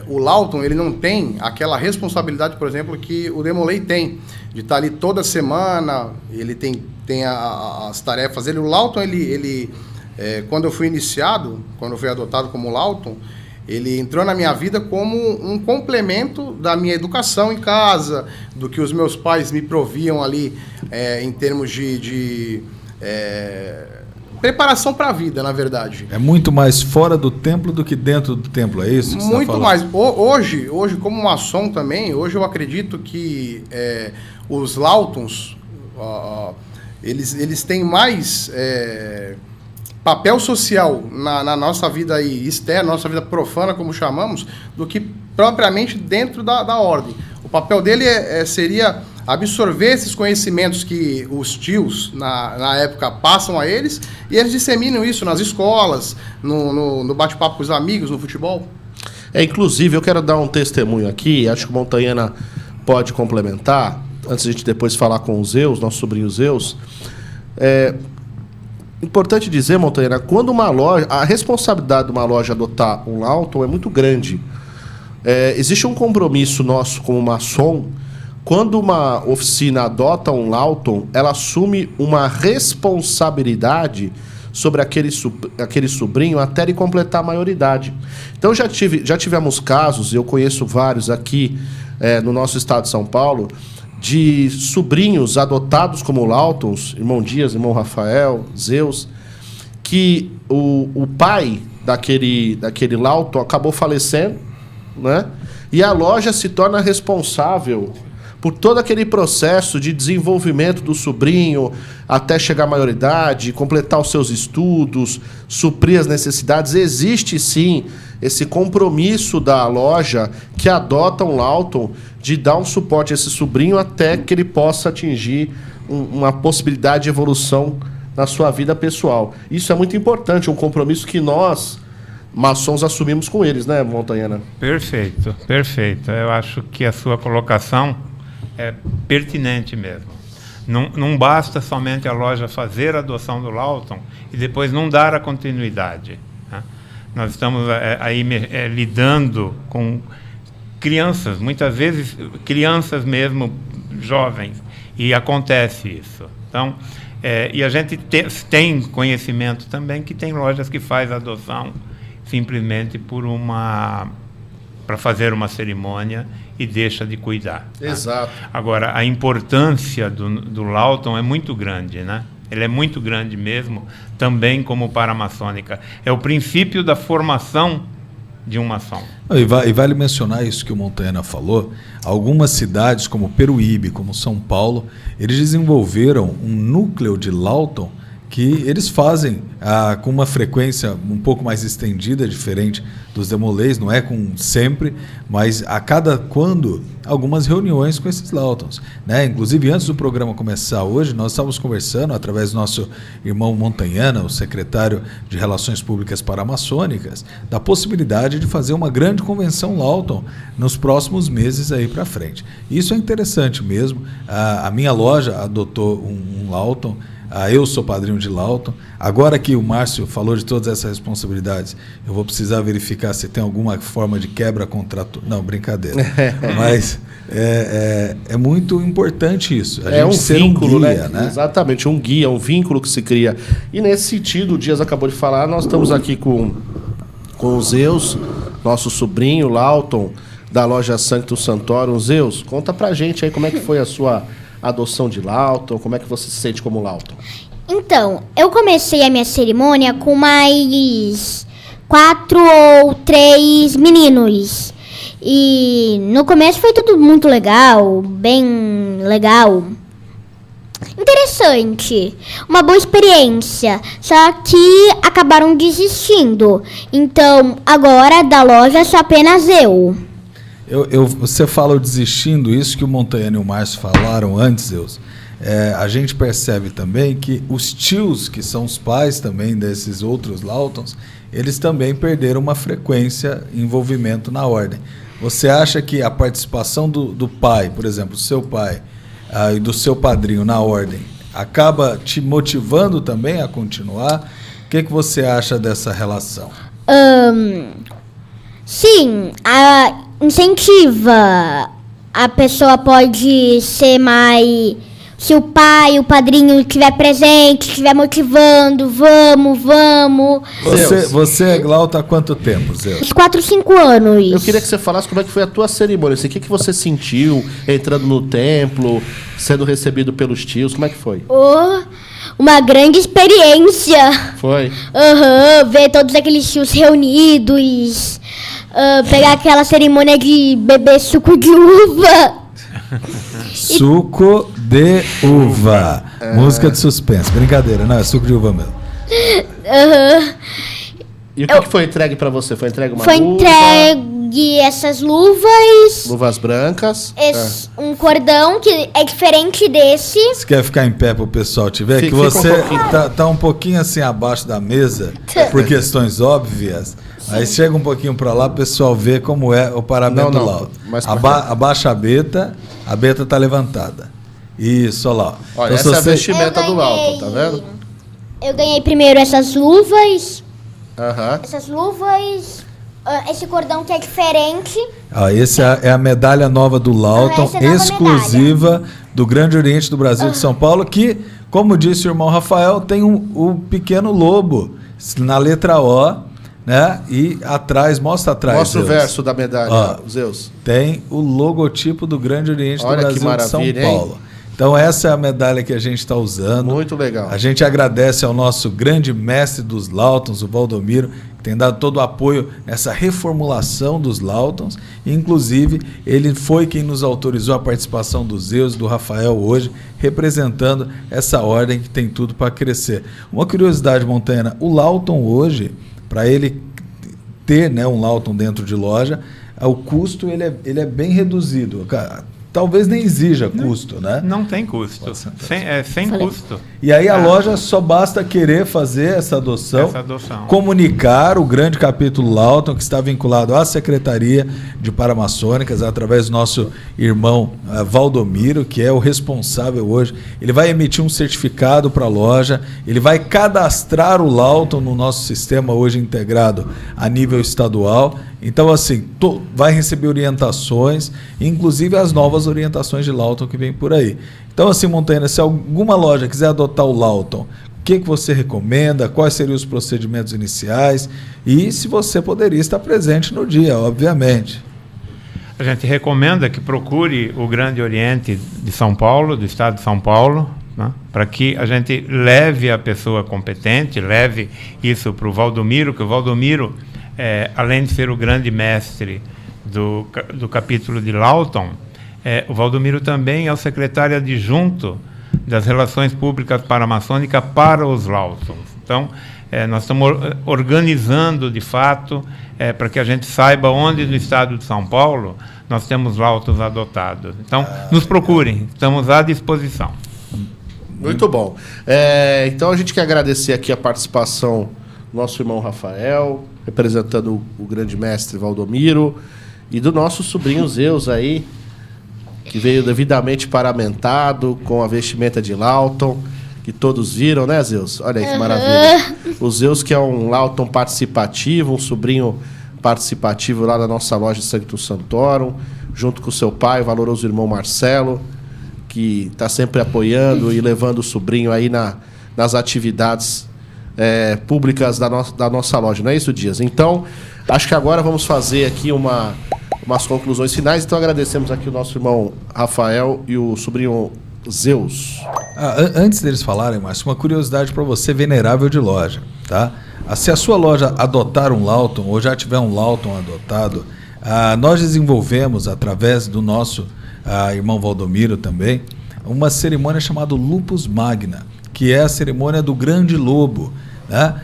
O Lawton, ele não tem aquela responsabilidade, por exemplo, que o Demolay tem, de estar ali toda semana, ele tem as tarefas. O Lawton, quando eu fui iniciado, quando eu fui adotado como Lawton, ele entrou na minha vida como um complemento da minha educação em casa, do que os meus pais me proviam ali em termos de preparação para a vida, na verdade. É muito mais fora do templo do que dentro do templo, é isso? Muito mais. Hoje, como maçom também, hoje eu acredito que os Lawtons, eles têm mais papel social na nossa vida aí externa, nossa vida profana, como chamamos, do que propriamente dentro da ordem. O papel dele seria absorver esses conhecimentos que os tios, na época, passam a eles, e eles disseminam isso nas escolas, no bate-papo com os amigos, no futebol? Inclusive, eu quero dar um testemunho aqui, acho que o Montanhana pode complementar, antes de a gente depois falar com o Zeus, nosso sobrinho Zeus. Importante dizer, Montanhana, quando uma loja, a responsabilidade de uma loja adotar um Lawton é muito grande. Existe um compromisso nosso como maçom. Quando uma oficina adota um Lawton, ela assume uma responsabilidade sobre aquele sobrinho até ele completar a maioridade. Então já tivemos casos, eu conheço vários aqui no nosso estado de São Paulo, de sobrinhos adotados como Lawtons, irmão Dias, irmão Rafael, Zeus, que o pai daquele Lawton acabou falecendo, né? E a loja se torna responsável por todo aquele processo de desenvolvimento do sobrinho até chegar à maioridade, completar os seus estudos, suprir as necessidades. Existe, sim, esse compromisso da loja que adota um Lawton de dar um suporte a esse sobrinho até que ele possa atingir uma possibilidade de evolução na sua vida pessoal. Isso é muito importante, um compromisso que nós, maçons, assumimos com eles, né, Montanhana? Perfeito, perfeito. Eu acho que a sua colocação é pertinente mesmo. Não basta somente a loja fazer a adoção do Lawton e depois não dar a continuidade, né? Nós estamos aí lidando com crianças, muitas vezes crianças mesmo, jovens, e acontece isso. Então, e a gente tem conhecimento também que tem lojas que faz adoção simplesmente para fazer uma cerimônia e deixa de cuidar. Exato. Né? Agora, a importância do Lawton é muito grande, né? Ele é muito grande mesmo, também como paramaçônica. É o princípio da formação de um maçom. E vale mencionar isso que o Montanhana falou. Algumas cidades, como Peruíbe, como São Paulo, eles desenvolveram um núcleo de Lawton que eles fazem com uma frequência um pouco mais estendida, diferente dos Demolês, não é com sempre, mas a cada quando, algumas reuniões com esses Lawtons, né? Inclusive, antes do programa começar hoje, nós estávamos conversando, através do nosso irmão Montanhana, o secretário de Relações Públicas Paramaçônicas, da possibilidade de fazer uma grande convenção Lawton nos próximos meses aí para frente. Isso é interessante mesmo. A minha loja adotou um Lawton. Eu sou padrinho de Lawton. Agora que o Márcio falou de todas essas responsabilidades, eu vou precisar verificar se tem alguma forma de quebra contratual. Não, brincadeira. Mas é muito importante isso. A gente ser vínculo, um guia, né? Exatamente, um guia, um vínculo que se cria. E nesse sentido, o Dias acabou de falar, nós estamos aqui com o Zeus, nosso sobrinho, Lawton, da loja Sanctum Sanctorum. Zeus, conta pra gente aí como é que foi a sua adoção de Lawton, como é que você se sente como Lawton? Então, eu comecei a minha cerimônia com mais 4 ou 3 meninos. E no começo foi tudo muito legal, bem legal. Interessante, uma boa experiência, só que acabaram desistindo. Então, agora da loja sou apenas eu. Você fala desistindo, isso que o Montanhana e o Márcio falaram antes, Deus. A gente percebe também que os tios, que são os pais também desses outros Lawtons, eles também perderam uma frequência e envolvimento na ordem. Você acha que a participação do pai, por exemplo, do seu pai e do seu padrinho na ordem, acaba te motivando também a continuar? O que você acha dessa relação? Sim, incentiva. A pessoa pode ser mais... Se o pai, o padrinho estiver presente, estiver motivando, vamos. Você é Lawton há quanto tempo, Zé? Uns 4, 5 anos. Eu queria que você falasse como é que foi a tua cerimônia. O que você sentiu entrando no templo, sendo recebido pelos tios? Como é que foi? Uma grande experiência. Foi? Ver todos aqueles tios reunidos. Pegar aquela cerimônia de beber suco de uva. Suco de uva. Música de suspense. Brincadeira, não, é suco de uva mesmo. E o que foi entregue pra você? Foi entregue uma Foi uva? entregue consegui essas luvas. Luvas brancas. Um cordão que é diferente desse. Você quer ficar em pé para o pessoal te ver? Fica Que você um tá um pouquinho assim abaixo da mesa, por questões óbvias. Aí chega um pouquinho para lá, o pessoal vê como é o paramento do laudo. Abaixa a beta tá levantada. Isso, olha lá. Olha, então, essa é a vestimenta do Lauton, tá vendo? Eu ganhei primeiro essas luvas. Aham. Essas luvas. Esse cordão que é diferente. Esse é a medalha nova do Lauton, essa é a nova exclusiva do Grande Oriente do Brasil de São Paulo, que, como disse o irmão Rafael, tem um pequeno lobo na letra O, né? E atrás, mostra atrás. Mostra Zeus. o verso da medalha, Zeus. Tem o logotipo do Grande Oriente do Olha Brasil que maravilha, de São Paulo. hein? Então essa é a medalha que a gente está usando. Muito legal. A gente agradece ao nosso grande mestre dos Lautons, o Valdomiro, que tem dado todo o apoio nessa reformulação dos Lautons. Inclusive, ele foi quem nos autorizou a participação do Zeus, do Rafael hoje, representando essa ordem que tem tudo para crescer. Uma curiosidade, Montanha, o Lauton hoje, para ele ter, né, um Lauton dentro de loja, o custo ele é bem reduzido. Talvez nem exija custo, né? Não tem custo. Sem custo. E aí a loja só basta querer fazer essa adoção, comunicar o grande capítulo Lauton, que está vinculado à Secretaria de Paramaçônicas, através do nosso irmão Valdomiro, que é o responsável hoje. Ele vai emitir um certificado para a loja, ele vai cadastrar o Lauton no nosso sistema hoje integrado a nível estadual. Então, assim, vai receber orientações, inclusive as novas orientações de Lauton que vem por aí. Então, assim, Montanha, se alguma loja quiser adotar o Lauton, o que você recomenda? Quais seriam os procedimentos iniciais? E se você poderia estar presente no dia, obviamente. A gente recomenda que procure o Grande Oriente de São Paulo, do estado de São Paulo, né, para que a gente leve a pessoa competente, leve isso para o Valdomiro, que o Valdomiro, além de ser o grande mestre do capítulo de Lauton, o Valdomiro também é o secretário adjunto das Relações Públicas Paramaçônicas para os Lautons. Então, nós estamos organizando, de fato, para que a gente saiba onde no estado de São Paulo nós temos Lautons adotados. Então, nos procurem, estamos à disposição. Muito bom. Então, a gente quer agradecer aqui a participação do nosso irmão Rafael, representando o grande mestre Valdomiro, e do nosso sobrinho Zeus aí, que veio devidamente paramentado com a vestimenta de Lauton, que todos viram, né, Zeus? Olha aí que maravilha. O Zeus, que é um Lauton participativo, um sobrinho participativo lá da nossa loja Sanctus Sanctorum, junto com o seu pai, o valoroso irmão Marcelo, que está sempre apoiando e levando o sobrinho aí nas atividades públicas da nossa loja. Não é isso, Dias? Então, acho que agora vamos fazer aqui umas conclusões finais. Então, agradecemos aqui o nosso irmão Rafael e o sobrinho Zeus. Antes deles falarem, Márcio, uma curiosidade para você, venerável de loja, tá? Se a sua loja adotar um Lauton ou já tiver um Lauton adotado, nós desenvolvemos, através do nosso irmão Valdomiro também, uma cerimônia chamada Lupus Magna, que é a cerimônia do Grande Lobo, né?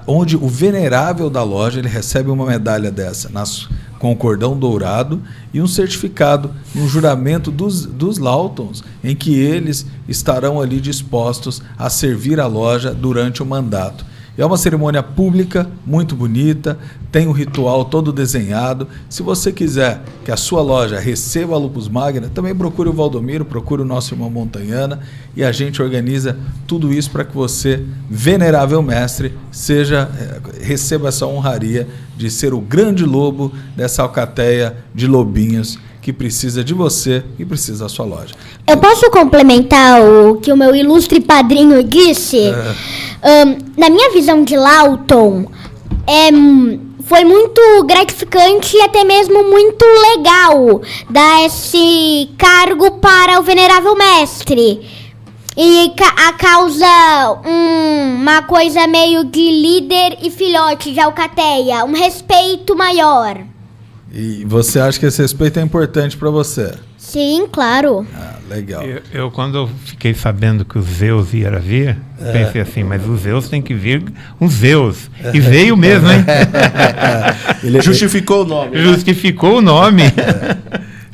Onde o venerável da loja ele recebe uma medalha dessa com cordão dourado e um certificado, um juramento dos Lautons, em que eles estarão ali dispostos a servir a loja durante o mandato. É uma cerimônia pública, muito bonita, tem um ritual todo desenhado. Se você quiser que a sua loja receba a Lupus Magna, também procure o Valdomiro, procure o nosso irmão Montanhana, e a gente organiza tudo isso para que você, venerável mestre, receba essa honraria de ser o grande lobo dessa alcateia de lobinhos que precisa de você e precisa da sua loja. Eu posso complementar o que o meu ilustre padrinho disse? Na minha visão de Lauton, foi muito gratificante e até mesmo muito legal dar esse cargo para o venerável mestre. E causa uma coisa meio de líder e filhote de alcateia, um respeito maior. E você acha que esse respeito é importante para você? Sim, claro. Ah, legal. Eu quando fiquei sabendo que o Zeus ia vir, pensei assim, mas o Zeus tem que vir um Zeus. E veio mesmo, hein? Ele justificou o nome. Justificou o nome.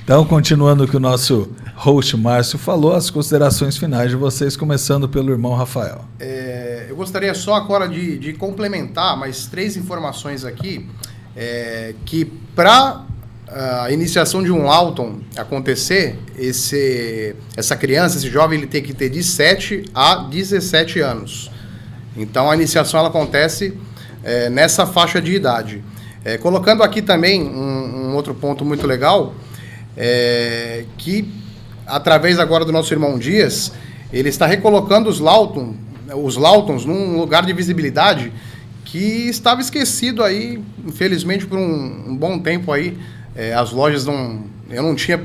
Então, continuando o que o nosso host Márcio falou, as considerações finais de vocês, começando pelo irmão Rafael. Eu gostaria só agora de complementar mais 3 informações aqui, que para a iniciação de um Lawton acontecer, essa criança, esse jovem, ele tem que ter de 7 a 17 anos. Então, a iniciação ela acontece nessa faixa de idade. Colocando aqui também um outro ponto muito legal, que através agora do nosso irmão Dias, ele está recolocando os Lawtons num lugar de visibilidade que estava esquecido aí, infelizmente, por um bom tempo aí. As lojas eu não tinha,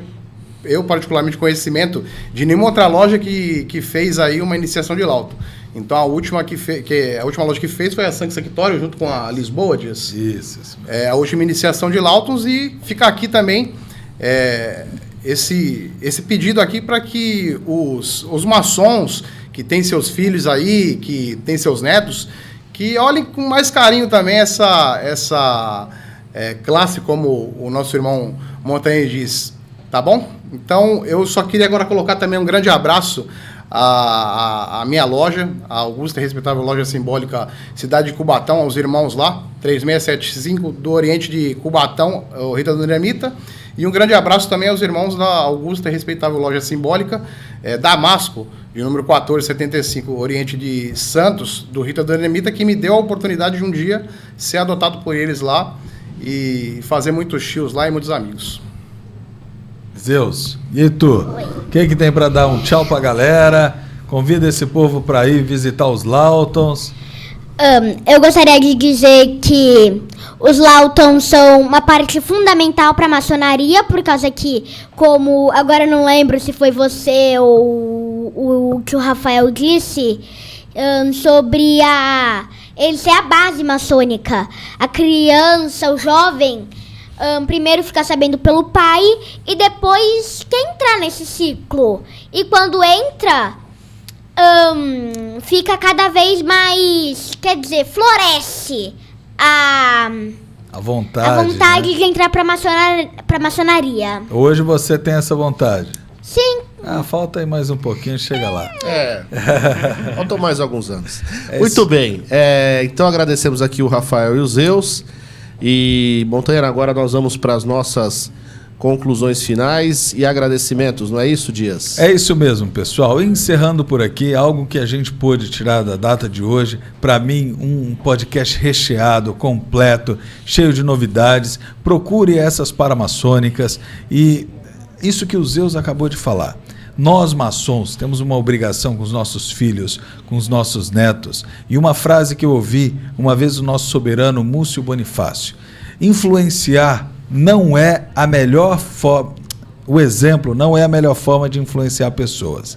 particularmente, conhecimento de nenhuma outra loja que fez aí uma iniciação de Lawton. Então a última loja que fez foi a San Sanctório, junto com a Lisboa, Dias. Isso. A última iniciação de Lawtons, e fica aqui também esse pedido aqui para que os maçons que têm seus filhos aí, que têm seus netos, que olhem com mais carinho também essa classe, como o nosso irmão Montanha diz, tá bom? Então, eu só queria agora colocar também um grande abraço à minha loja, a Augusta e Respeitável Loja Simbólica, cidade de Cubatão, aos irmãos lá, 3675 do Oriente de Cubatão, o Rita do Eremita, e um grande abraço também aos irmãos da Augusta e Respeitável Loja Simbólica, Damasco, de número 1475, Oriente de Santos, do Rita do Eremita, que me deu a oportunidade de um dia ser adotado por eles lá e fazer muitos tios lá e muitos amigos. Zeus, e tu? O que tem para dar um tchau pra galera? Convida esse povo para ir visitar os Lawtons. Eu gostaria de dizer que os Lawtons são uma parte fundamental para a maçonaria, por causa que, como agora eu não lembro se foi você ou o que o Rafael disse, sobre ele ser a base maçônica. A criança, o jovem, primeiro fica sabendo pelo pai e depois quer entrar nesse ciclo. E quando entra, fica cada vez mais, floresce a vontade, né, de entrar para maçonaria. Hoje você tem essa vontade? Sim. Falta aí mais um pouquinho, chega lá. Faltam mais alguns anos. Muito bem. Então agradecemos aqui o Rafael e o Zeus. E, Montanha, agora nós vamos para as nossas conclusões finais e agradecimentos, não é isso, Dias? É isso mesmo, pessoal. Encerrando por aqui, algo que a gente pôde tirar da data de hoje, para mim, um podcast recheado, completo, cheio de novidades. Procure essas paramaçônicas e isso que o Zeus acabou de falar. Nós, maçons, temos uma obrigação com os nossos filhos, com os nossos netos. E uma frase que eu ouvi uma vez do nosso soberano Múcio Bonifácio: influenciar não é a melhor forma, o exemplo não é a melhor forma de influenciar pessoas,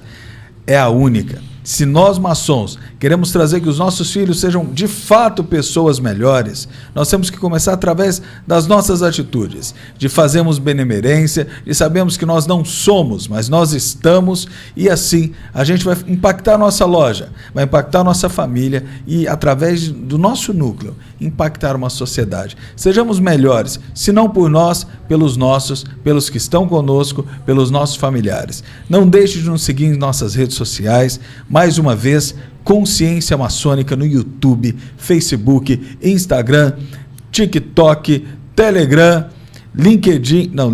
é a única. Se nós, maçons, queremos trazer que os nossos filhos sejam de fato pessoas melhores, nós temos que começar através das nossas atitudes, de fazermos benemerência, de sabermos que nós não somos, mas nós estamos, e assim a gente vai impactar a nossa loja, vai impactar a nossa família e, através do nosso núcleo, impactar uma sociedade. Sejamos melhores, se não por nós, pelos nossos, pelos que estão conosco, pelos nossos familiares. Não deixe de nos seguir em nossas redes sociais. Mais uma vez, Consciência Maçônica no YouTube, Facebook, Instagram, TikTok, Telegram, LinkedIn não,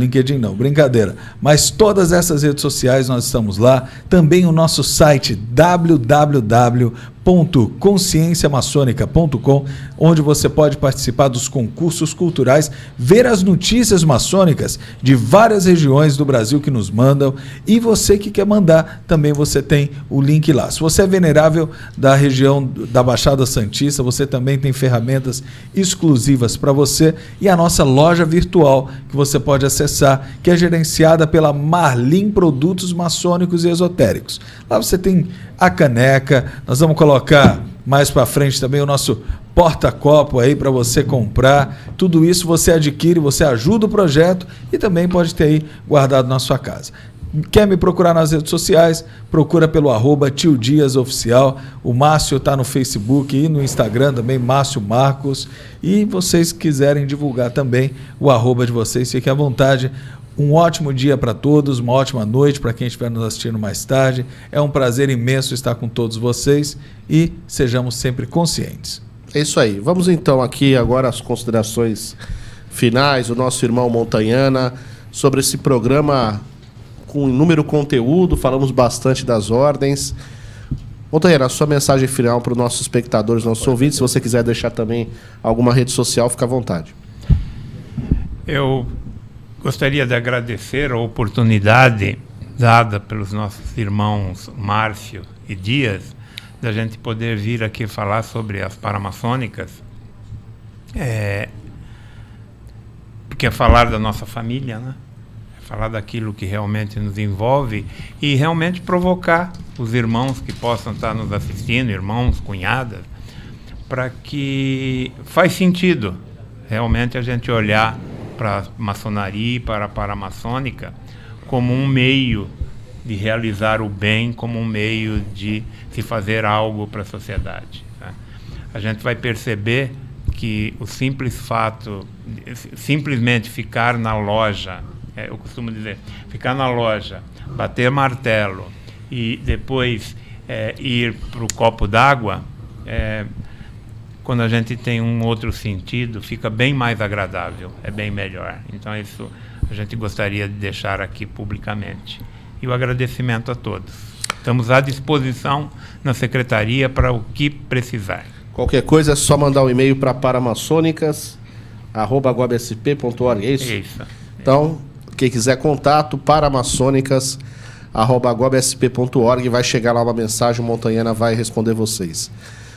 brincadeira. Mas todas essas redes sociais nós estamos lá. Também o nosso site www.conscienciamaçonica.com, onde você pode participar dos concursos culturais, ver as notícias maçônicas de várias regiões do Brasil que nos mandam, e você que quer mandar, também você tem o link lá. Se você é venerável da região da Baixada Santista, você também tem ferramentas exclusivas para você, e a nossa loja virtual que você pode acessar, que é gerenciada pela Marlim Produtos Maçônicos e Esotéricos. Lá você tem a caneca, nós vamos colocar mais para frente também o nosso porta-copo aí para você comprar. Tudo isso você adquire, você ajuda o projeto e também pode ter aí guardado na sua casa. Quer me procurar nas redes sociais? Procura pelo @TioDiasOficial. O Márcio está no Facebook e no Instagram também, Márcio Marcos. E vocês quiserem divulgar também o @ de vocês, fiquem à vontade. Um ótimo dia para todos, uma ótima noite para quem estiver nos assistindo mais tarde. É um prazer imenso estar com todos vocês e sejamos sempre conscientes. É isso aí. Vamos então aqui agora às considerações finais. O nosso irmão Montanhana sobre esse programa com inúmero conteúdo, falamos bastante das ordens. Montanhana, a sua mensagem final para os nossos espectadores, nossos ouvintes, se você quiser deixar também alguma rede social, fica à vontade. Eu gostaria de agradecer a oportunidade dada pelos nossos irmãos Márcio e Dias, da gente poder vir aqui falar sobre as paramaçônicas, porque é falar da nossa família, né? Falar daquilo que realmente nos envolve e realmente provocar os irmãos que possam estar nos assistindo, irmãos, cunhadas, para que faz sentido realmente a gente olhar para a maçonaria e para a paramaçônica como um meio de realizar o bem, como um meio de se fazer algo para a sociedade, né? A gente vai perceber que o simples fato de simplesmente ficar na loja, eu costumo dizer, ficar na loja, bater martelo e depois ir para o copo d'água, quando a gente tem um outro sentido, fica bem mais agradável, é bem melhor. Então isso a gente gostaria de deixar aqui publicamente. E o agradecimento a todos. Estamos à disposição na secretaria para o que precisar. Qualquer coisa é só mandar um e-mail para paramaçonicas@guabsp.org, é isso? Isso. Então, quem quiser contato, paramaçonicas@guabsp.org, vai chegar lá uma mensagem, o Montanhana vai responder vocês.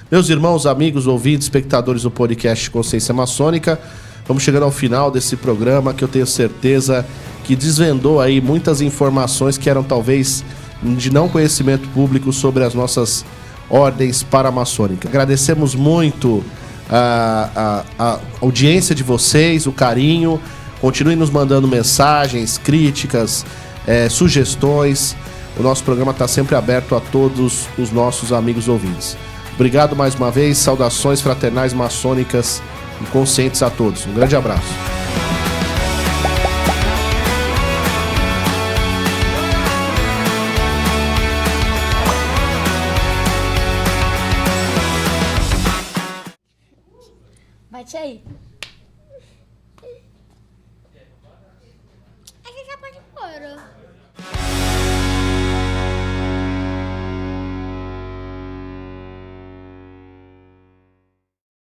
Meus irmãos, amigos, ouvintes, espectadores do podcast Consciência Maçônica, vamos chegando ao final desse programa que eu tenho certeza que desvendou aí muitas informações que eram talvez de não conhecimento público sobre as nossas ordens paramaçônicas. Agradecemos muito a audiência de vocês, o carinho. Continuem nos mandando mensagens, críticas, sugestões. O nosso programa está sempre aberto a todos os nossos amigos ouvintes. Obrigado mais uma vez, saudações fraternais maçônicas e conscientes a todos. Um grande abraço. Bate aí.